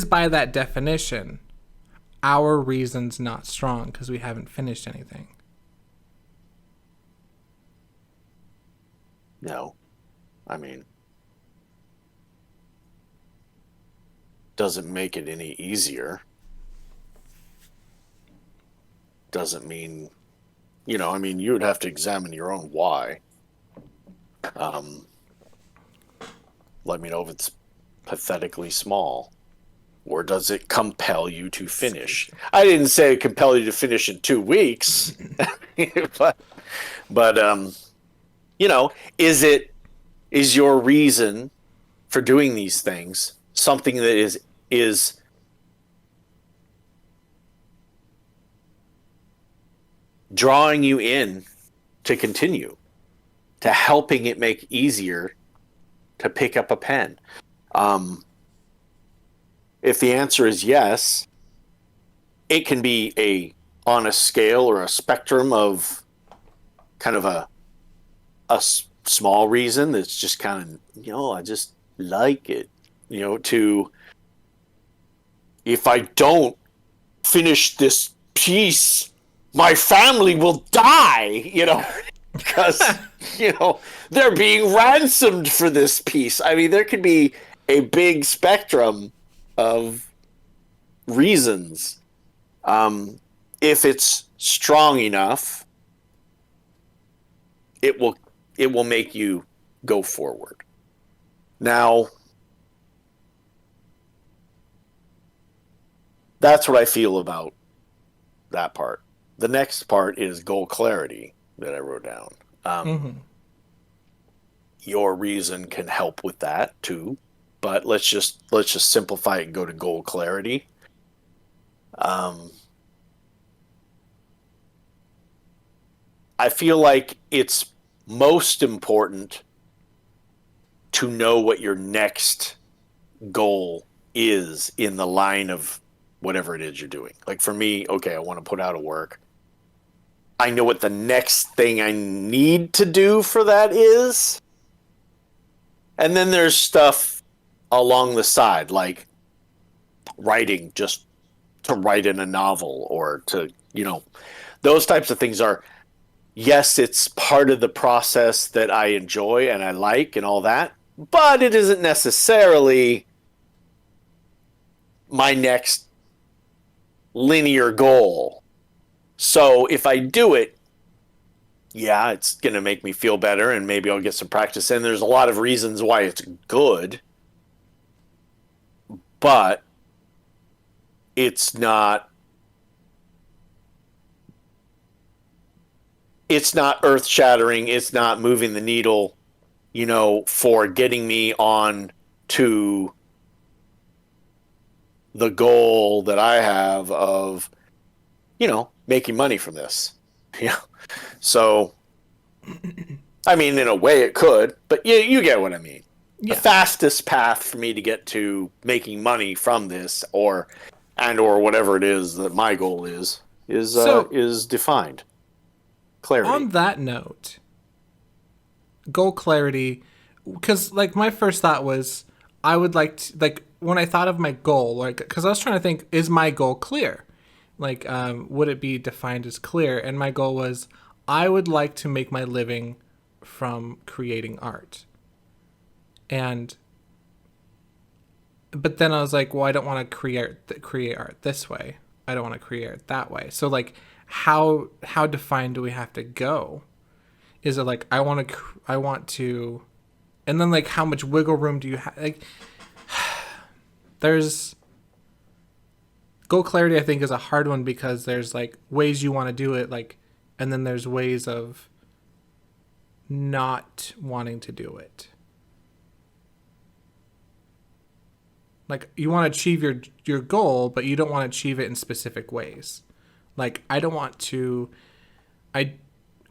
by that definition our reasons not strong because we haven't finished anything? No. I mean, doesn't make it any easier. Doesn't mean, you would have to examine your own why. Let me know if it's pathetically small. Or does it compel you to finish? I didn't say it compel you to finish in 2 weeks. but is your reason for doing these things something that is drawing you in to continue, to helping it make easier to pick up a pen? If the answer is yes, it can be on a scale or a spectrum of kind of a small reason that's just kind of, I just like it, to, if I don't finish this piece, my family will die, because, they're being ransomed for this piece. I mean, there could be a big spectrum of reasons. If it's strong enough, it will make you go forward. Now, that's what I feel about that part. The next part is goal clarity that I wrote down. Your reason can help with that too, but let's just simplify it and go to goal clarity. I feel like it's most important to know what your next goal is in the line of whatever it is you're doing. Like for me, okay, I want to put out a work. I know what the next thing I need to do for that is. And then there's stuff along the side, like writing, just to write in a novel or to, those types of things are, yes, it's part of the process that I enjoy and I like and all that, but it isn't necessarily my next linear goal. So if I do it, yeah, it's going to make me feel better and maybe I'll get some practice in. There's a lot of reasons why it's good, but it's not earth-shattering. It's not moving the needle, for getting me on to the goal that I have of, making money from this. Yeah. So, I mean, in a way it could, but you get what I mean. Yeah. The fastest path for me to get to making money from this or whatever it is that my goal is defined. Clarity. On that note, goal clarity, because like my first thought was I would like to, like when I thought of my goal, like because I was trying to think, is my goal clear? Like, would it be defined as clear? And my goal was I would like to make my living from creating art. But then I was like, well, I don't want to create art this way. I don't want to create art that way. So like, how defined do we have to go? Is it like I want to, and then like how much wiggle room do you have? Like, there's goal clarity. I think is a hard one because there's like ways you want to do it, like, and then there's ways of not wanting to do it. Like you want to achieve your goal, but you don't want to achieve it in specific ways. Like I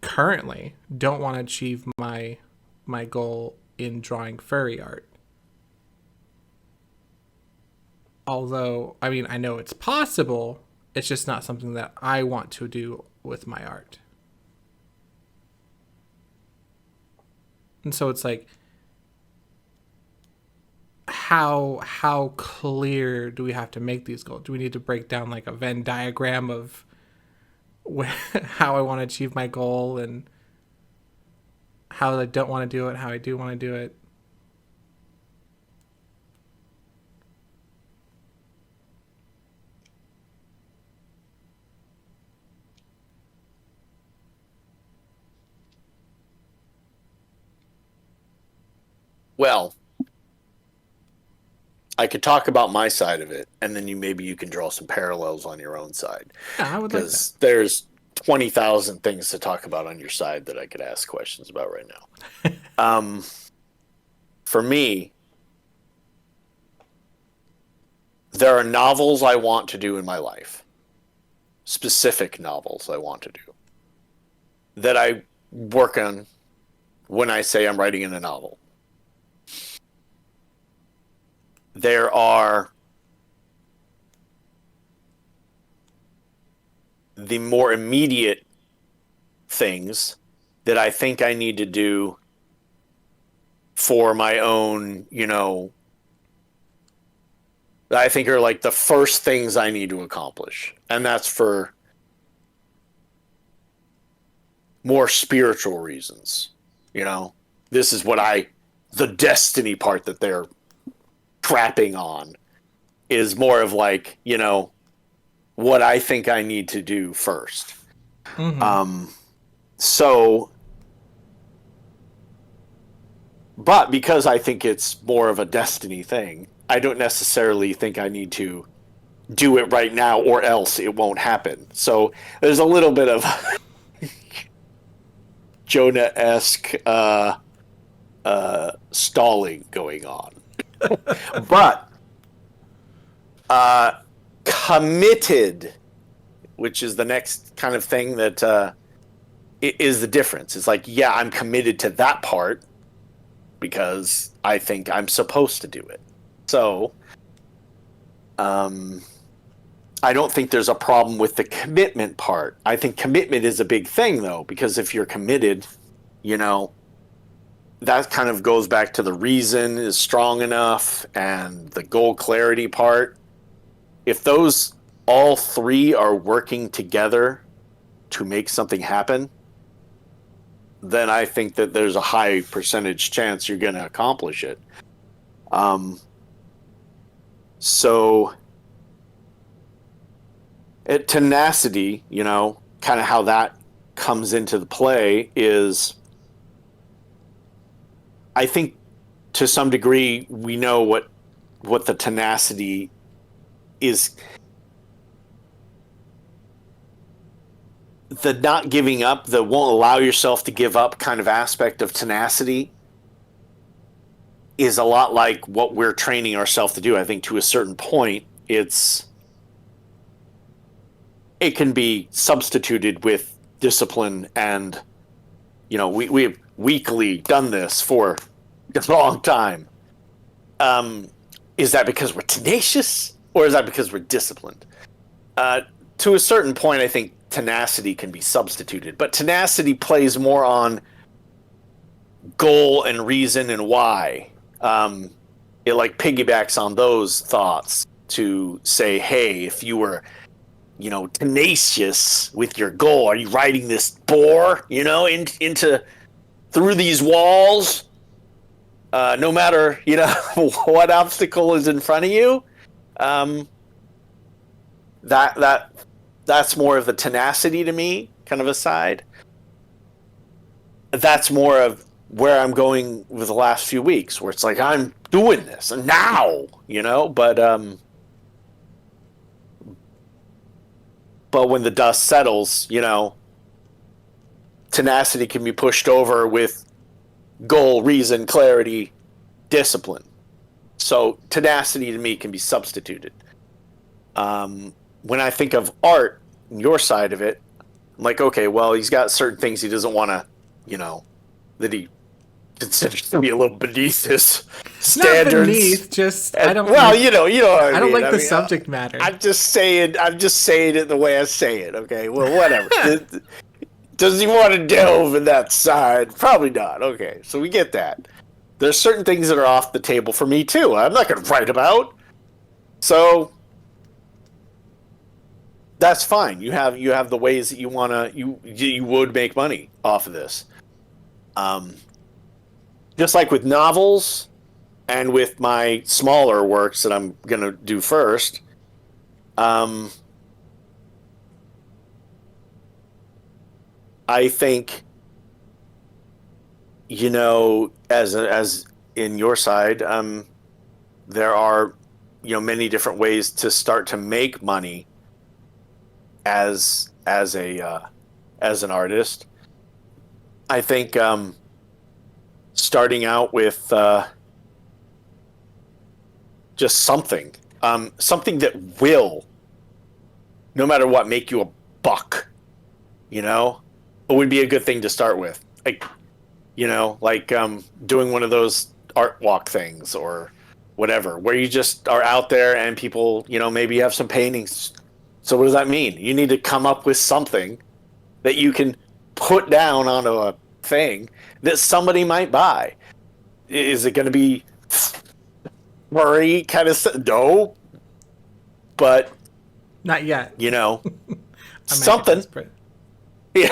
currently don't want to achieve my goal in drawing furry art. Although, I mean, I know it's possible, it's just not something that I want to do with my art. And so it's like, how clear do we have to make these goals? Do we need to break down like a Venn diagram of how I want to achieve my goal and how I don't want to do it, how I do want to do it? Well, I could talk about my side of it, and then maybe you can draw some parallels on your own side. Yeah, I would like that. Because there's 20,000 things to talk about on your side that I could ask questions about right now. For me, there are novels I want to do in my life, specific novels I want to do, that I work on when I say I'm writing in a novel. There are the more immediate things that I think I need to do for my own, that I think are like the first things I need to accomplish. And that's for more spiritual reasons. This is the destiny part that they're crapping on is more of like, what I think I need to do first. Mm-hmm. But because I think it's more of a destiny thing, I don't necessarily think I need to do it right now or else it won't happen. So there's a little bit of Jonah-esque stalling going on. But committed, which is the next kind of thing that is the difference. It's like, yeah, I'm committed to that part because I think I'm supposed to do it. So, I don't think there's a problem with the commitment part. I think commitment is a big thing, though, because if you're committed, you know, that kind of goes back to the reason is strong enough and the goal clarity part. If those all three are working together to make something happen, then I think that there's a high percentage chance you're going to accomplish it. So tenacity, you know, kind of how that comes into the play is, I think to some degree we know what the tenacity is. The not giving up, the won't allow yourself to give up kind of aspect of tenacity is a lot like what we're training ourselves to do. I think to a certain point, it can be substituted with discipline, and you know, we've weekly done this for a long time. Is that because we're tenacious, or is that because we're disciplined? To a certain point, I think tenacity can be substituted, but tenacity plays more on goal and reason and why. It like piggybacks on those thoughts to say, hey, if you were, you know, tenacious with your goal, are you riding this boar, you know, into through these walls, no matter, you know, what obstacle is in front of you? That's more of the tenacity to me, kind of aside. That's more of where I'm going with the last few weeks, where it's like, I'm doing this and now, you know, but when the dust settles, you know, tenacity can be pushed over with goal, reason, clarity, discipline. So tenacity to me can be substituted. When I think of art, your side of it, I'm like, okay, well, he's got certain things he doesn't want to, you know, that he considers to be a little beneath his standards. Not beneath, just I don't. Well, like, you know what I don't mean. like the subject matter. I'm just saying it the way I say it. Okay, well, whatever. Does he want to delve in that side? Probably not. Okay, so we get that. There's certain things that are off the table for me too. I'm not going to write about. So that's fine. You have the ways that you wanna you would make money off of this. Just like with novels and with my smaller works that I'm gonna do first. I think, you know, as in your side, there are, you know, many different ways to start to make money as an artist. I think starting out with just something that will, no matter what, make you a buck, you know, it would be a good thing to start with. Like, you know, like doing one of those art walk things or whatever, where you just are out there and people, you know, maybe you have some paintings. So what does that mean? You need to come up with something that you can put down onto a thing that somebody might buy. Is it going to be furry kind of stuff? No, but not yet. You know, something. Yeah,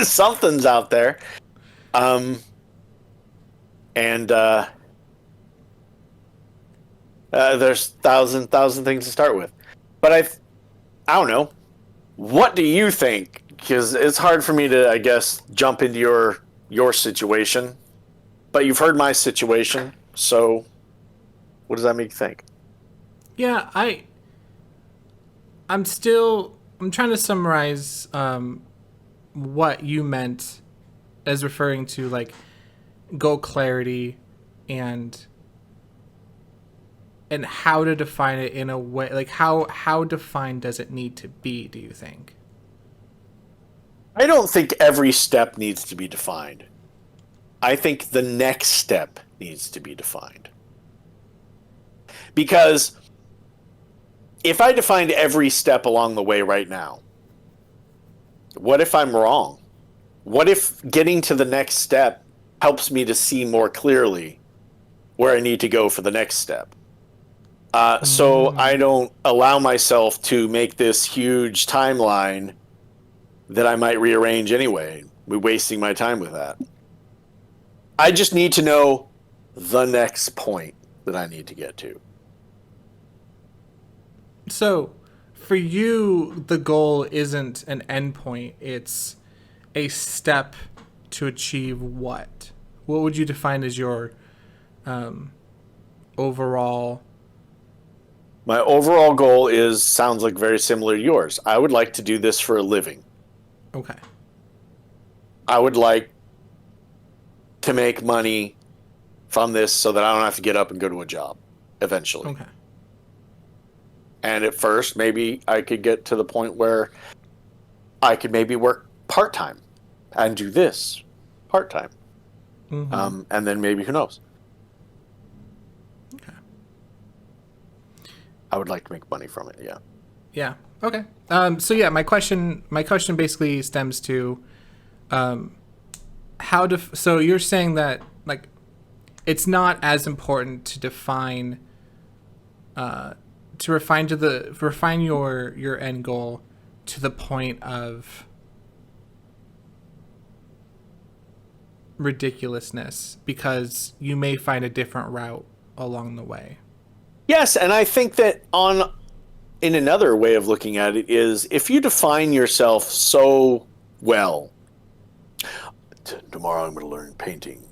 something's out there. There's thousand things to start with, but I don't know. What do you think? Because it's hard for me to, I guess, jump into your situation, but you've heard my situation, so what does that make you think? Yeah, I'm trying to summarize what you meant as referring to like goal clarity and how to define it in a way, like how defined does it need to be, do you think? I don't think every step needs to be defined. I think the next step needs to be defined. Because if I defined every step along the way right now, what if I'm wrong? What if getting to the next step helps me to see more clearly where I need to go for the next step? So I don't allow myself to make this huge timeline that I might rearrange anyway. We're wasting my time with that. I just need to know the next point that I need to get to. So, for you, the goal isn't an endpoint, it's a step to achieve what? What would you define as your overall? My overall goal sounds like very similar to yours. I would like to do this for a living. Okay. I would like to make money from this so that I don't have to get up and go to a job eventually. Okay. And at first, maybe I could get to the point where I could maybe work part-time and do this part-time. Mm-hmm. And then maybe, who knows? Okay. I would like to make money from it, yeah. Yeah. Okay. So yeah, my question basically stems to, so you're saying that like, it's not as important to define, to refine your end goal to the point of ridiculousness, because you may find a different route along the way. Yes, and I think that in another way of looking at it is, if you define yourself so well, tomorrow I'm going to learn painting,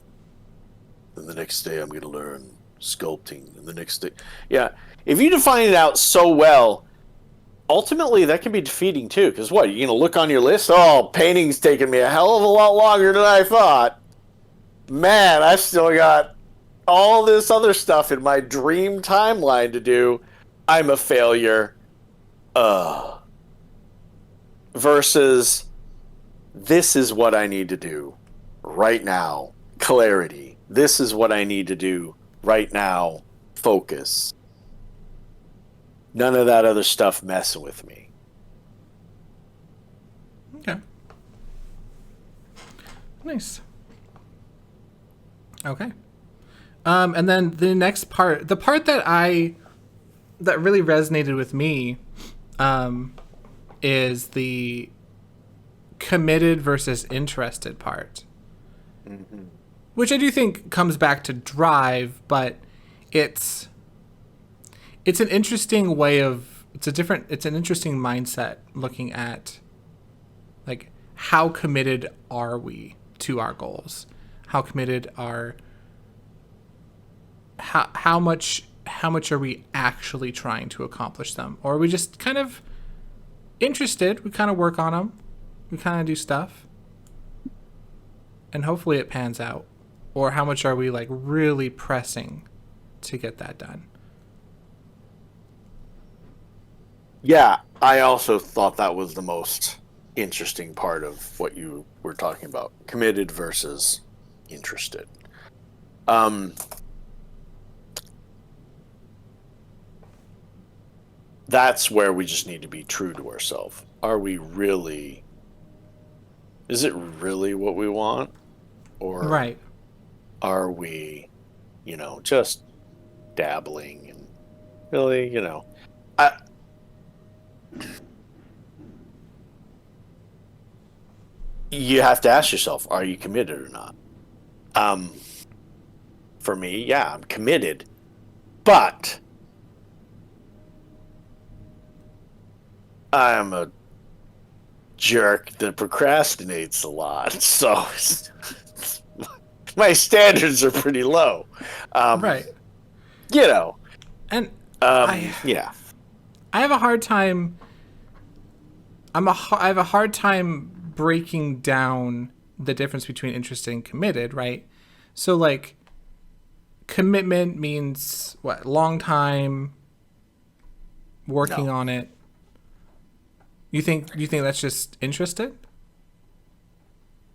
and the next day I'm going to learn sculpting, and the next day, yeah, if you define it out so well, ultimately that can be defeating too. Because what, you're going to look on your list? Oh, painting's taken me a hell of a lot longer than I thought. Man, I've still got all this other stuff in my dream timeline to do. I'm a failure. Versus, this is what I need to do right now. Clarity. This is what I need to do right now. Focus. None of that other stuff messing with me. Okay. Nice. Okay. And then the next part, the part that really resonated with me, is the committed versus interested part, which I do think comes back to drive, but it's an interesting way of, it's an interesting mindset looking at like, how committed are we to our goals? How committed are, how much are we actually trying to accomplish them? Or are we just kind of interested? We kind of work on them. We kind of do stuff. And hopefully it pans out. Or how much are we like really pressing to get that done? Yeah, I also thought that was the most interesting part of what you were talking about. Committed versus interested. That's where we just need to be true to ourselves. Is it really what we want? Or Right. are we, just dabbling and really, you have to ask yourself, are you committed or not? For me, yeah, I'm committed, but I'm a jerk that procrastinates a lot, so my standards are pretty low. Right. And yeah. I have a hard time. I have a hard time breaking down the difference between interested and committed, right? So like, commitment means what? Long time working No. on it. You think that's just interested?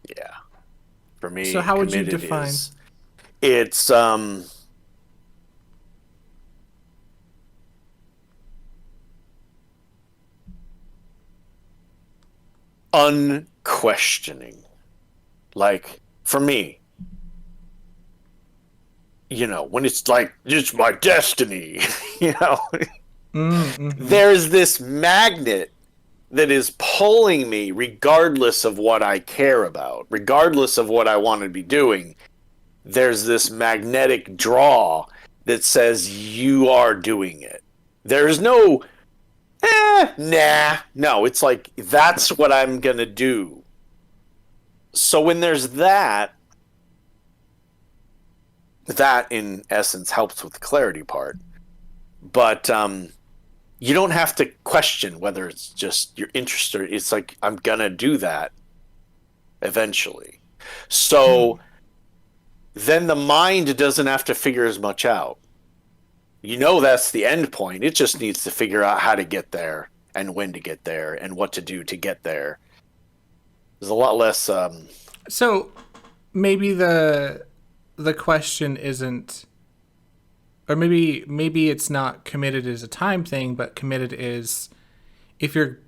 Yeah. For me, So how would you committed define? it's unquestioning. Like, for me, when it's like, it's my destiny, you know, Mm-hmm. there's this magnet that is pulling me regardless of what I care about, regardless of what I want to be doing. There's this magnetic draw that says you are doing it. There's no, nah. No, it's like, that's what I'm going to do. So when there's that in essence helps with the clarity part. But you don't have to question whether it's just your interest or it's like, I'm going to do that eventually. So then the mind doesn't have to figure as much out. That's the end point. It just needs to figure out how to get there and when to get there and what to do to get there. There's a lot less. So maybe the question isn't, or maybe it's not committed as a time thing, but committed is if you're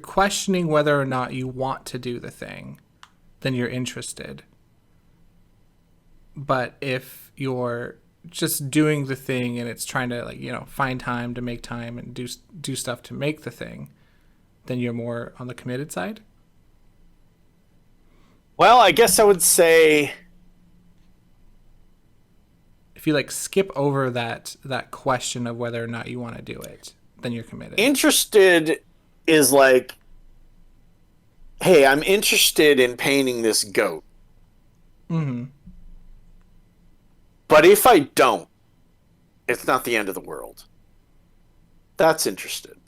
questioning whether or not you want to do the thing, then you're interested. But if you're just doing the thing and it's trying to, like, find time to make time and do stuff to make the thing, then you're more on the committed side. Well, I guess I would say If you like skip over that question of whether or not you want to do it, then you're committed. interested is like, hey, I'm interested in painting this goat. Mm-hmm. But if I don't, it's not the end of the world. That's interested.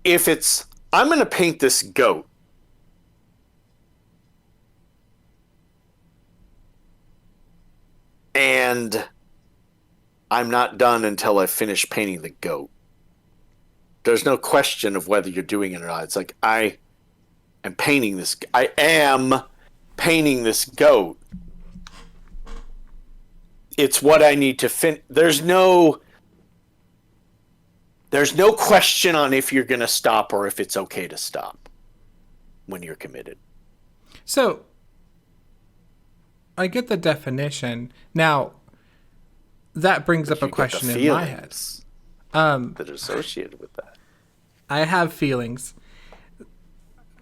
If it's, I'm going to paint this goat, and I'm not done until I finish painting the goat. There's no question of whether you're doing it or not. It's like, I am painting this goat. It's what I need to finish. There's no question on if you're going to stop or if it's okay to stop when you're committed. So I get the definition. Now, that brings up a question in my head. That are associated with that. I have feelings.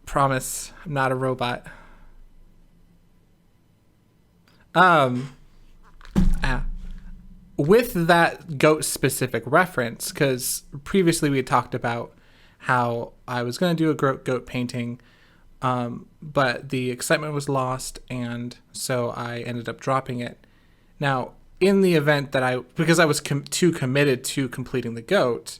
Promise, I'm not a robot. With that goat specific reference, because previously we had talked about how I was going to do a goat painting, but the excitement was lost, and so I ended up dropping it. Now, in the event that because I was too committed to completing the goat,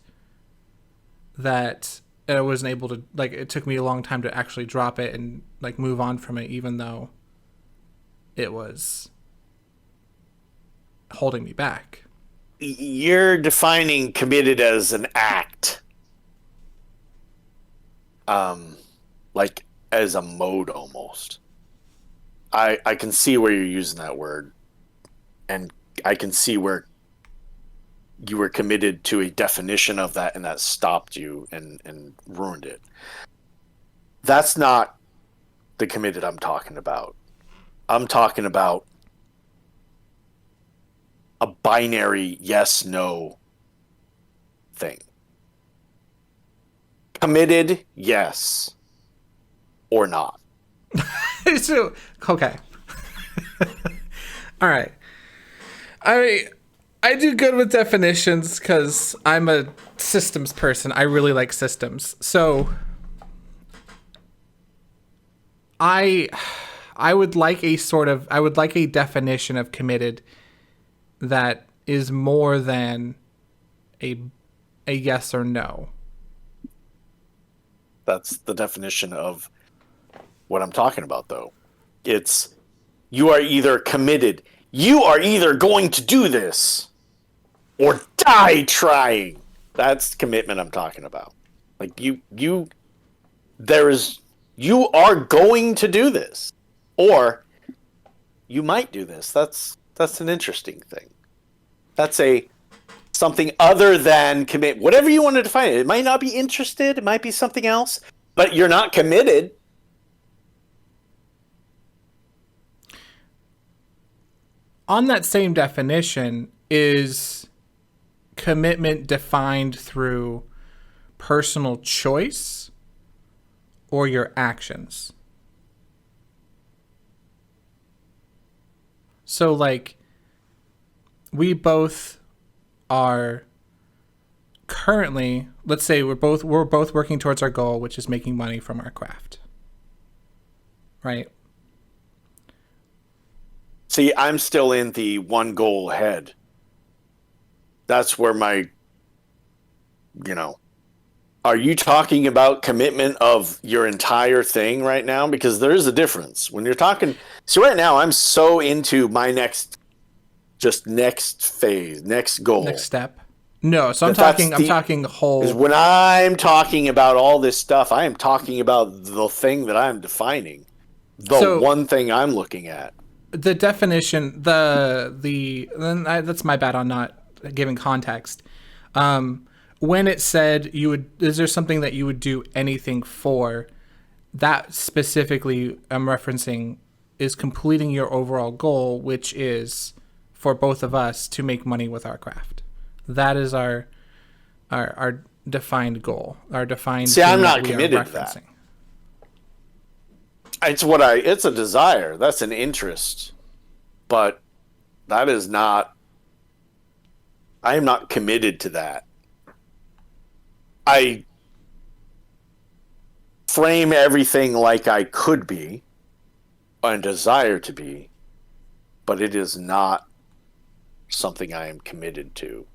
that I wasn't able to, like, it took me a long time to actually drop it and, like, move on from it, even though it was holding me back. You're defining committed as an act. Like as a mode almost. I can see where you're using that word. And I can see where you were committed to a definition of that and that stopped you and ruined it. That's not the committed I'm talking about. I'm talking about a binary yes-no thing. Committed, yes, or not. So, okay. All right. I do good with definitions because I'm a systems person. I really like systems. So I would like a definition of committed that is more than a yes or no. That's the definition of what I'm talking about, though. It's you are either committed. You are either going to do this or die trying. That's the commitment I'm talking about. Like you are going to do this, or you might do this. That's an interesting thing. That's something other than commit. Whatever you want to define it. It might not be interested. It might be something else. But you're not committed. On that same definition, is commitment defined through personal choice or your actions? So, like, we both are currently, let's say we're both working towards our goal, which is making money from our craft. Right? See, I'm still in the one goal ahead. That's where my, you know, are you talking about commitment of your entire thing right now? Because there is a difference when you're talking. So right now I'm so into my next phase, next goal. Next step. No, so I'm That's talking is whole. when I'm talking about all this stuff, I am talking about the thing that I'm defining. The one thing I'm looking at. The definition, that's my bad on not giving context. When it said is there something that you would do anything for? That specifically I'm referencing is completing your overall goal, which is for both of us to make money with our craft. That is our defined goal, our defined. See, I'm not committed to that. It's a desire. That's an interest. But that is not, I am not committed to that. I frame everything like I could be and desire to be, but it is not something I am committed to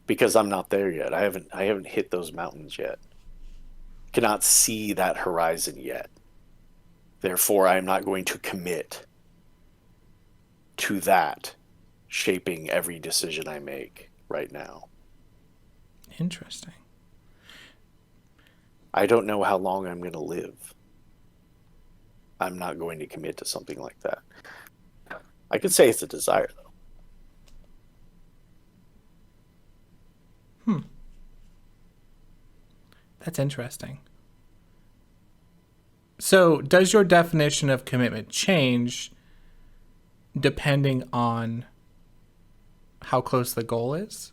because I'm not there yet. I haven't hit those mountains yet. Cannot see that horizon yet. Therefore, I am not going to commit to that shaping every decision I make right now. Interesting. I don't know how long I'm going to live. I'm not going to commit to something like that. I could say it's a desire, though. That's interesting. So, does your definition of commitment change depending on how close the goal is?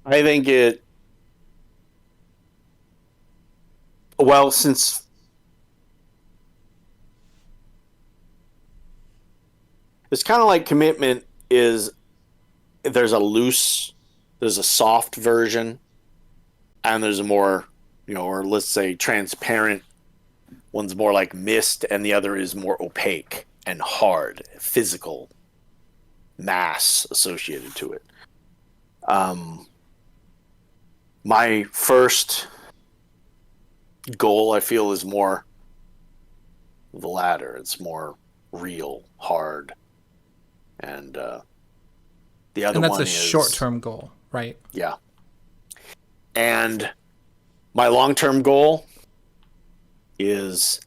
I think since it's kind of like commitment is there's a soft version and there's a more, or let's say transparent. One's more like mist and the other is more opaque and hard, physical mass associated to it. My first goal, I feel, is more the latter. It's more real, hard, and the other one is... And that's a short-term goal, right? Yeah. And my long-term goal is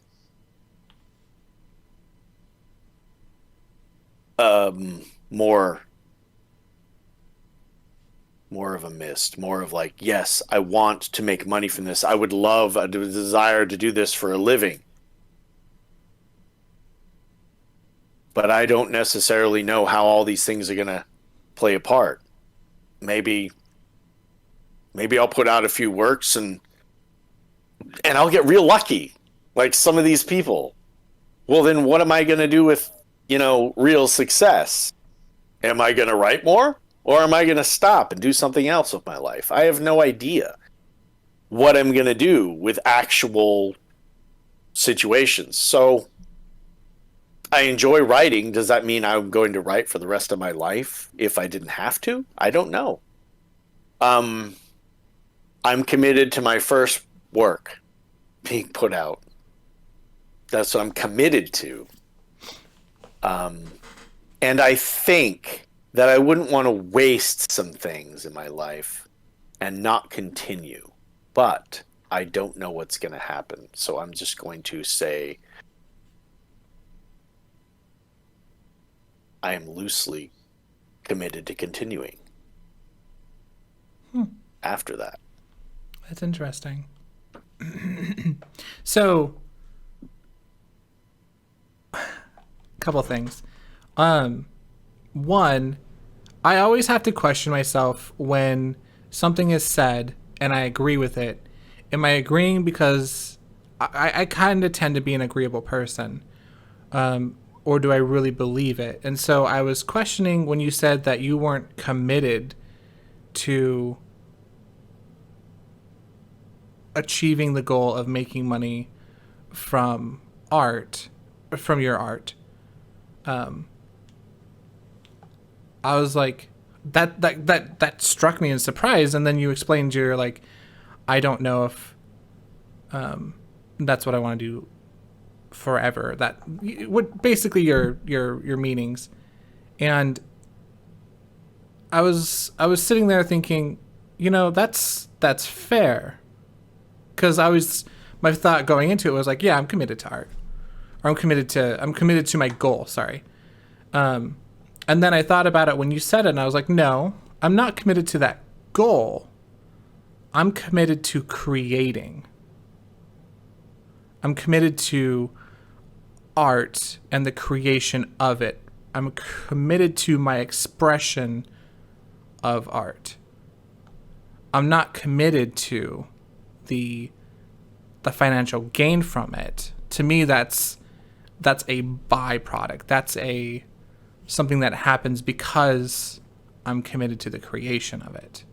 more of a mist, more of like, yes, I want to make money from this. I would love a desire to do this for a living. But I don't necessarily know how all these things are going to play a part. Maybe I'll put out a few works and I'll get real lucky, like some of these people. Well, then what am I going to do with, real success? Am I going to write more? Or am I going to stop and do something else with my life? I have no idea what I'm going to do with actual situations. So I enjoy writing. Does that mean I'm going to write for the rest of my life if I didn't have to? I don't know. I'm committed to my first work being put out. That's what I'm committed to. And I think that I wouldn't want to waste some things in my life and not continue. But I don't know what's going to happen. So I'm just going to say I am loosely committed to continuing after that. That's interesting. So, a couple things. One, I always have to question myself when something is said and I agree with it. Am I agreeing because I kind of tend to be an agreeable person? Or do I really believe it? And so I was questioning when you said that you weren't committed to achieving the goal of making money from art, from your art. I was like, that struck me in surprise, and then you explained you're like, I don't know if that's what I want to do forever. That what basically your meanings, and I was sitting there thinking, that's fair, because my thought going into it was like, yeah, I'm committed to art, or I'm committed to my goal. Sorry. And then I thought about it when you said it, and I was like, no, I'm not committed to that goal. I'm committed to creating. I'm committed to art and the creation of it. I'm committed to my expression of art. I'm not committed to the financial gain from it. To me, that's a byproduct. That's something that happens because I'm committed to the creation of it.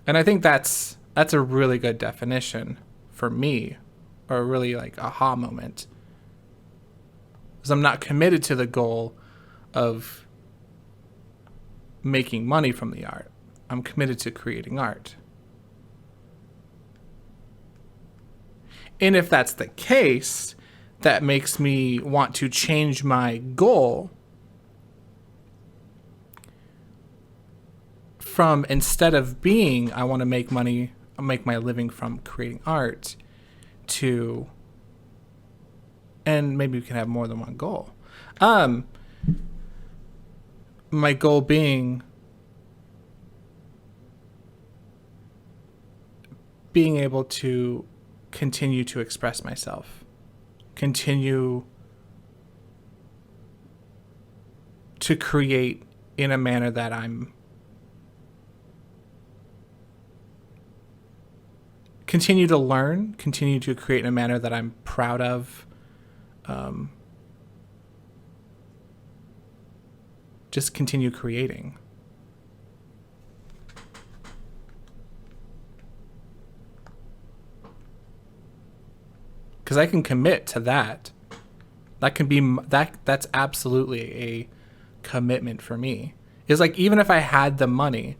And I think that's a really good definition for me, or a really like aha moment. Because I'm not committed to the goal of making money from the art. I'm committed to creating art. And if that's the case, that makes me want to change my goal from, instead of being, I want to make money, make my living from creating art, to, and maybe we can have more than one goal. My goal being able to continue to express myself, continue to create in a manner that I'm continue to learn, continue to create in a manner that I'm proud of. Just continue creating. Because I can commit to that. That can be that's absolutely a commitment for me. It's like, even if I had the money,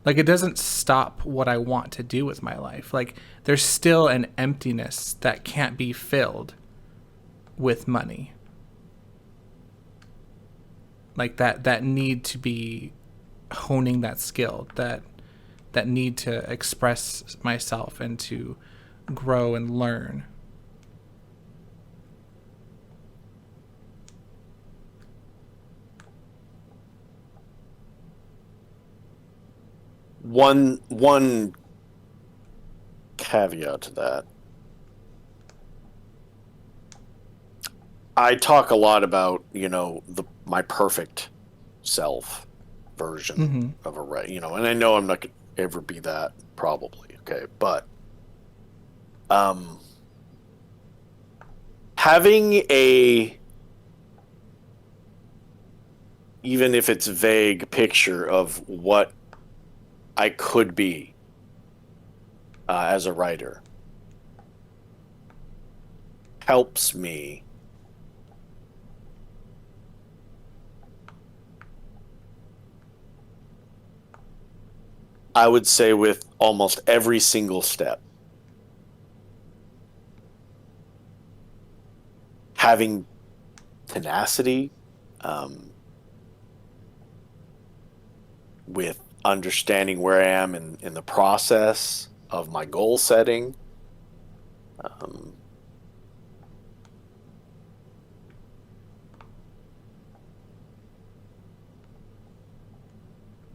like, it doesn't stop what I want to do with my life. Like, there's still an emptiness that can't be filled with money. Like that need to be honing that skill, that need to express myself and to grow and learn. One caveat to that. I talk a lot about, my perfect self version of a writer, and I know I'm not going to ever be that, probably, okay, but having even if it's vague, picture of what I could be as a writer helps me I would say with almost every single step. Having tenacity, with understanding where I am in the process of my goal setting.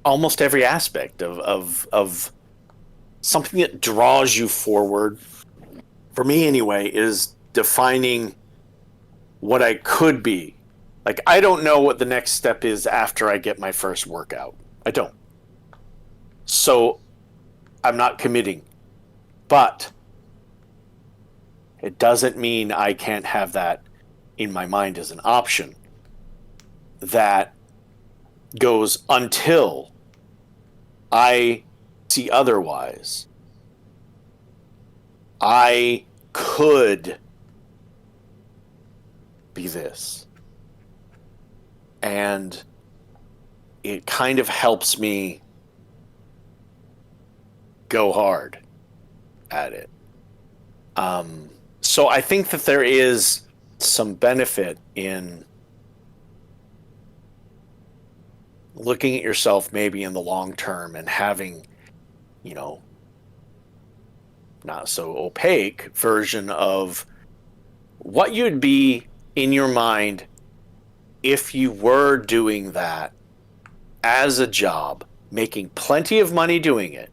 almost every aspect of something that draws you forward. For me, anyway, is defining what I could be. Like, I don't know what the next step is after I get my first workout. I don't. So I'm not committing. But it doesn't mean I can't have that in my mind as an option that goes until I see otherwise. I could be this. And it kind of helps me go hard at it. So I think that there is some benefit in looking at yourself maybe in the long term and having, you know, not so opaque version of what you'd be in your mind if you were doing that as a job, making plenty of money doing it,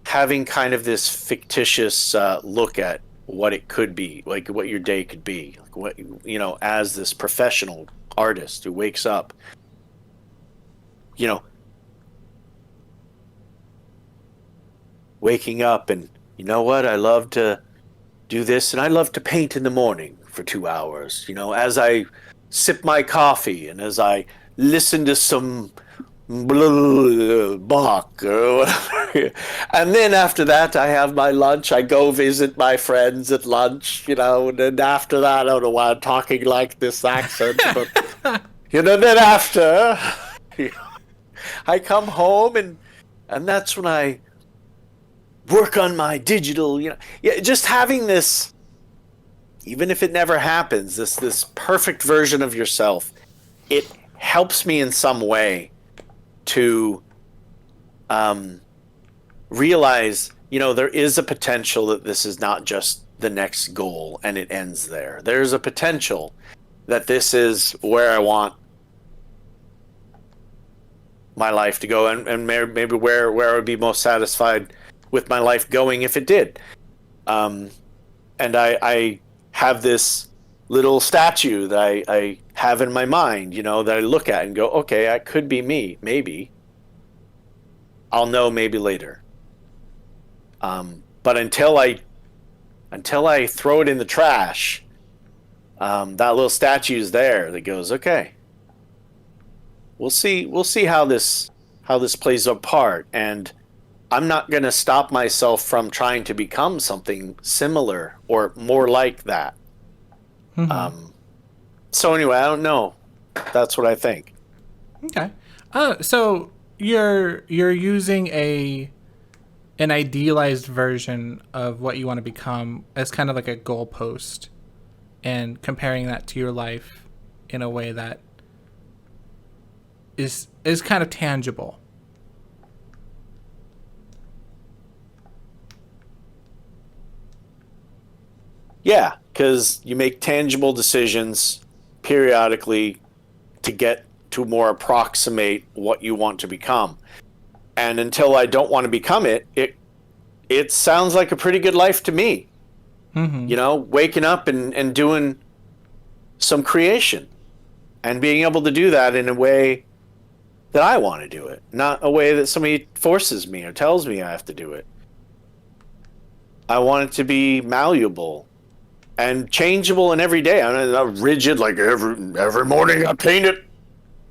having kind of this fictitious look at what it could be, like what your day could be, like what, you know, as this professional artist who wakes up, you know, waking up and, you know what, I love to do this and I love to paint in the morning for 2 hours, you know, as I sip my coffee and as I listen to some Bach or whatever. And then after that I have my lunch, I go visit my friends at lunch, you know, and then after that, I don't know why I'm talking like this accent, but you know, then after I come home and that's when I work on my digital, you know, yeah, just having this, even if it never happens, this perfect version of yourself, it helps me in some way to realize, you know, there is a potential that this is not just the next goal and it ends there. There's a potential that this is where I want my life to go, and maybe where I would be most satisfied with my life going if it did. And I have this little statue that I have in my mind, you know, that I look at and go, okay, that could be me, maybe. I'll know maybe later. But until I throw it in the trash, that little statue is there that goes, okay, we'll see how this plays a part, and I'm not going to stop myself from trying to become something similar or more like that. Mm-hmm. So anyway, I don't know. That's what I think. Okay. So you're using an idealized version of what you want to become as kind of like a goalpost, and comparing that to your life in a way that is kind of tangible. Yeah, because you make tangible decisions periodically to get to more approximate what you want to become. And until I don't want to become it sounds like a pretty good life to me. Mm-hmm. You know, waking up and doing some creation and being able to do that in a way that I want to do it, not a way that somebody forces me or tells me I have to do it. I want it to be malleable and changeable in every day. I'm not rigid, like every morning I paint it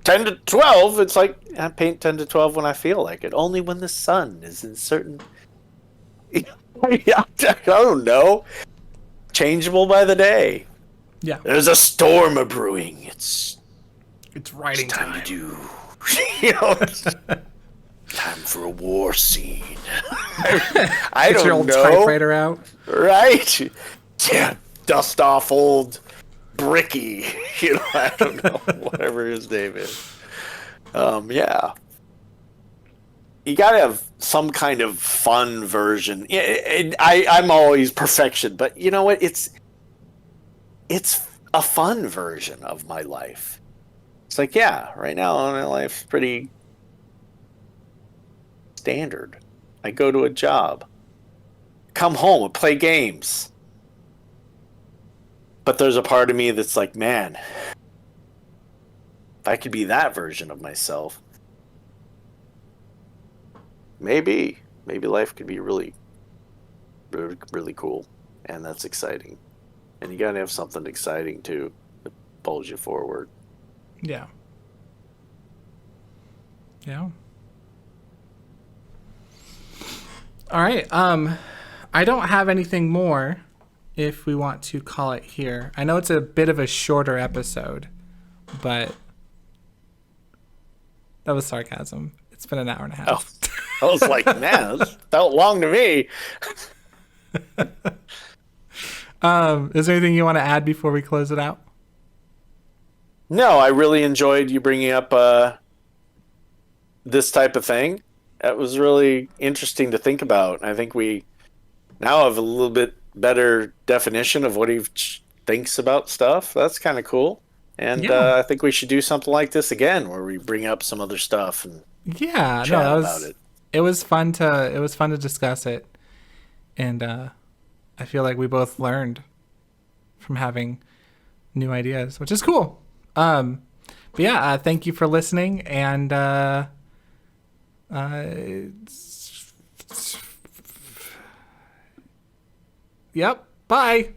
10 to 12. It's like I paint 10 to 12 when I feel like it. Only when the sun is in certain... I don't know. Changeable by the day. Yeah. There's a storm a-brewing. It's writing time to do... You know, time for a war scene. I Get your old know. typewriter out. Right? Yeah. Dust off old Bricky. You know, I don't know. Whatever his name is. Yeah. You gotta have some kind of fun version. I'm always perfection, but you know what? It's a fun version of my life. It's like, yeah, right now my life's pretty standard. I go to a job, come home and play games. But there's a part of me that's like, man, if I could be that version of myself, maybe life could be really, really, really cool. And that's exciting. And you gotta have something exciting too that pulls you forward. Yeah. Yeah. All right. I don't have anything more if we want to call it here. I know it's a bit of a shorter episode, but that was sarcasm. It's been an hour and a half. Oh, I was like, man, this felt long to me. Is there anything you want to add before we close it out? No, I really enjoyed you bringing up this type of thing. It was really interesting to think about. I think we now have a little bit better definition of what he thinks about stuff. That's kind of cool. And Yeah. I think we should do something like this again, where we bring up some other stuff and Yeah, chat no, that about was it. it was fun to discuss it, and I feel like we both learned from having new ideas, which is cool. But yeah, thank you for listening, and yep, bye.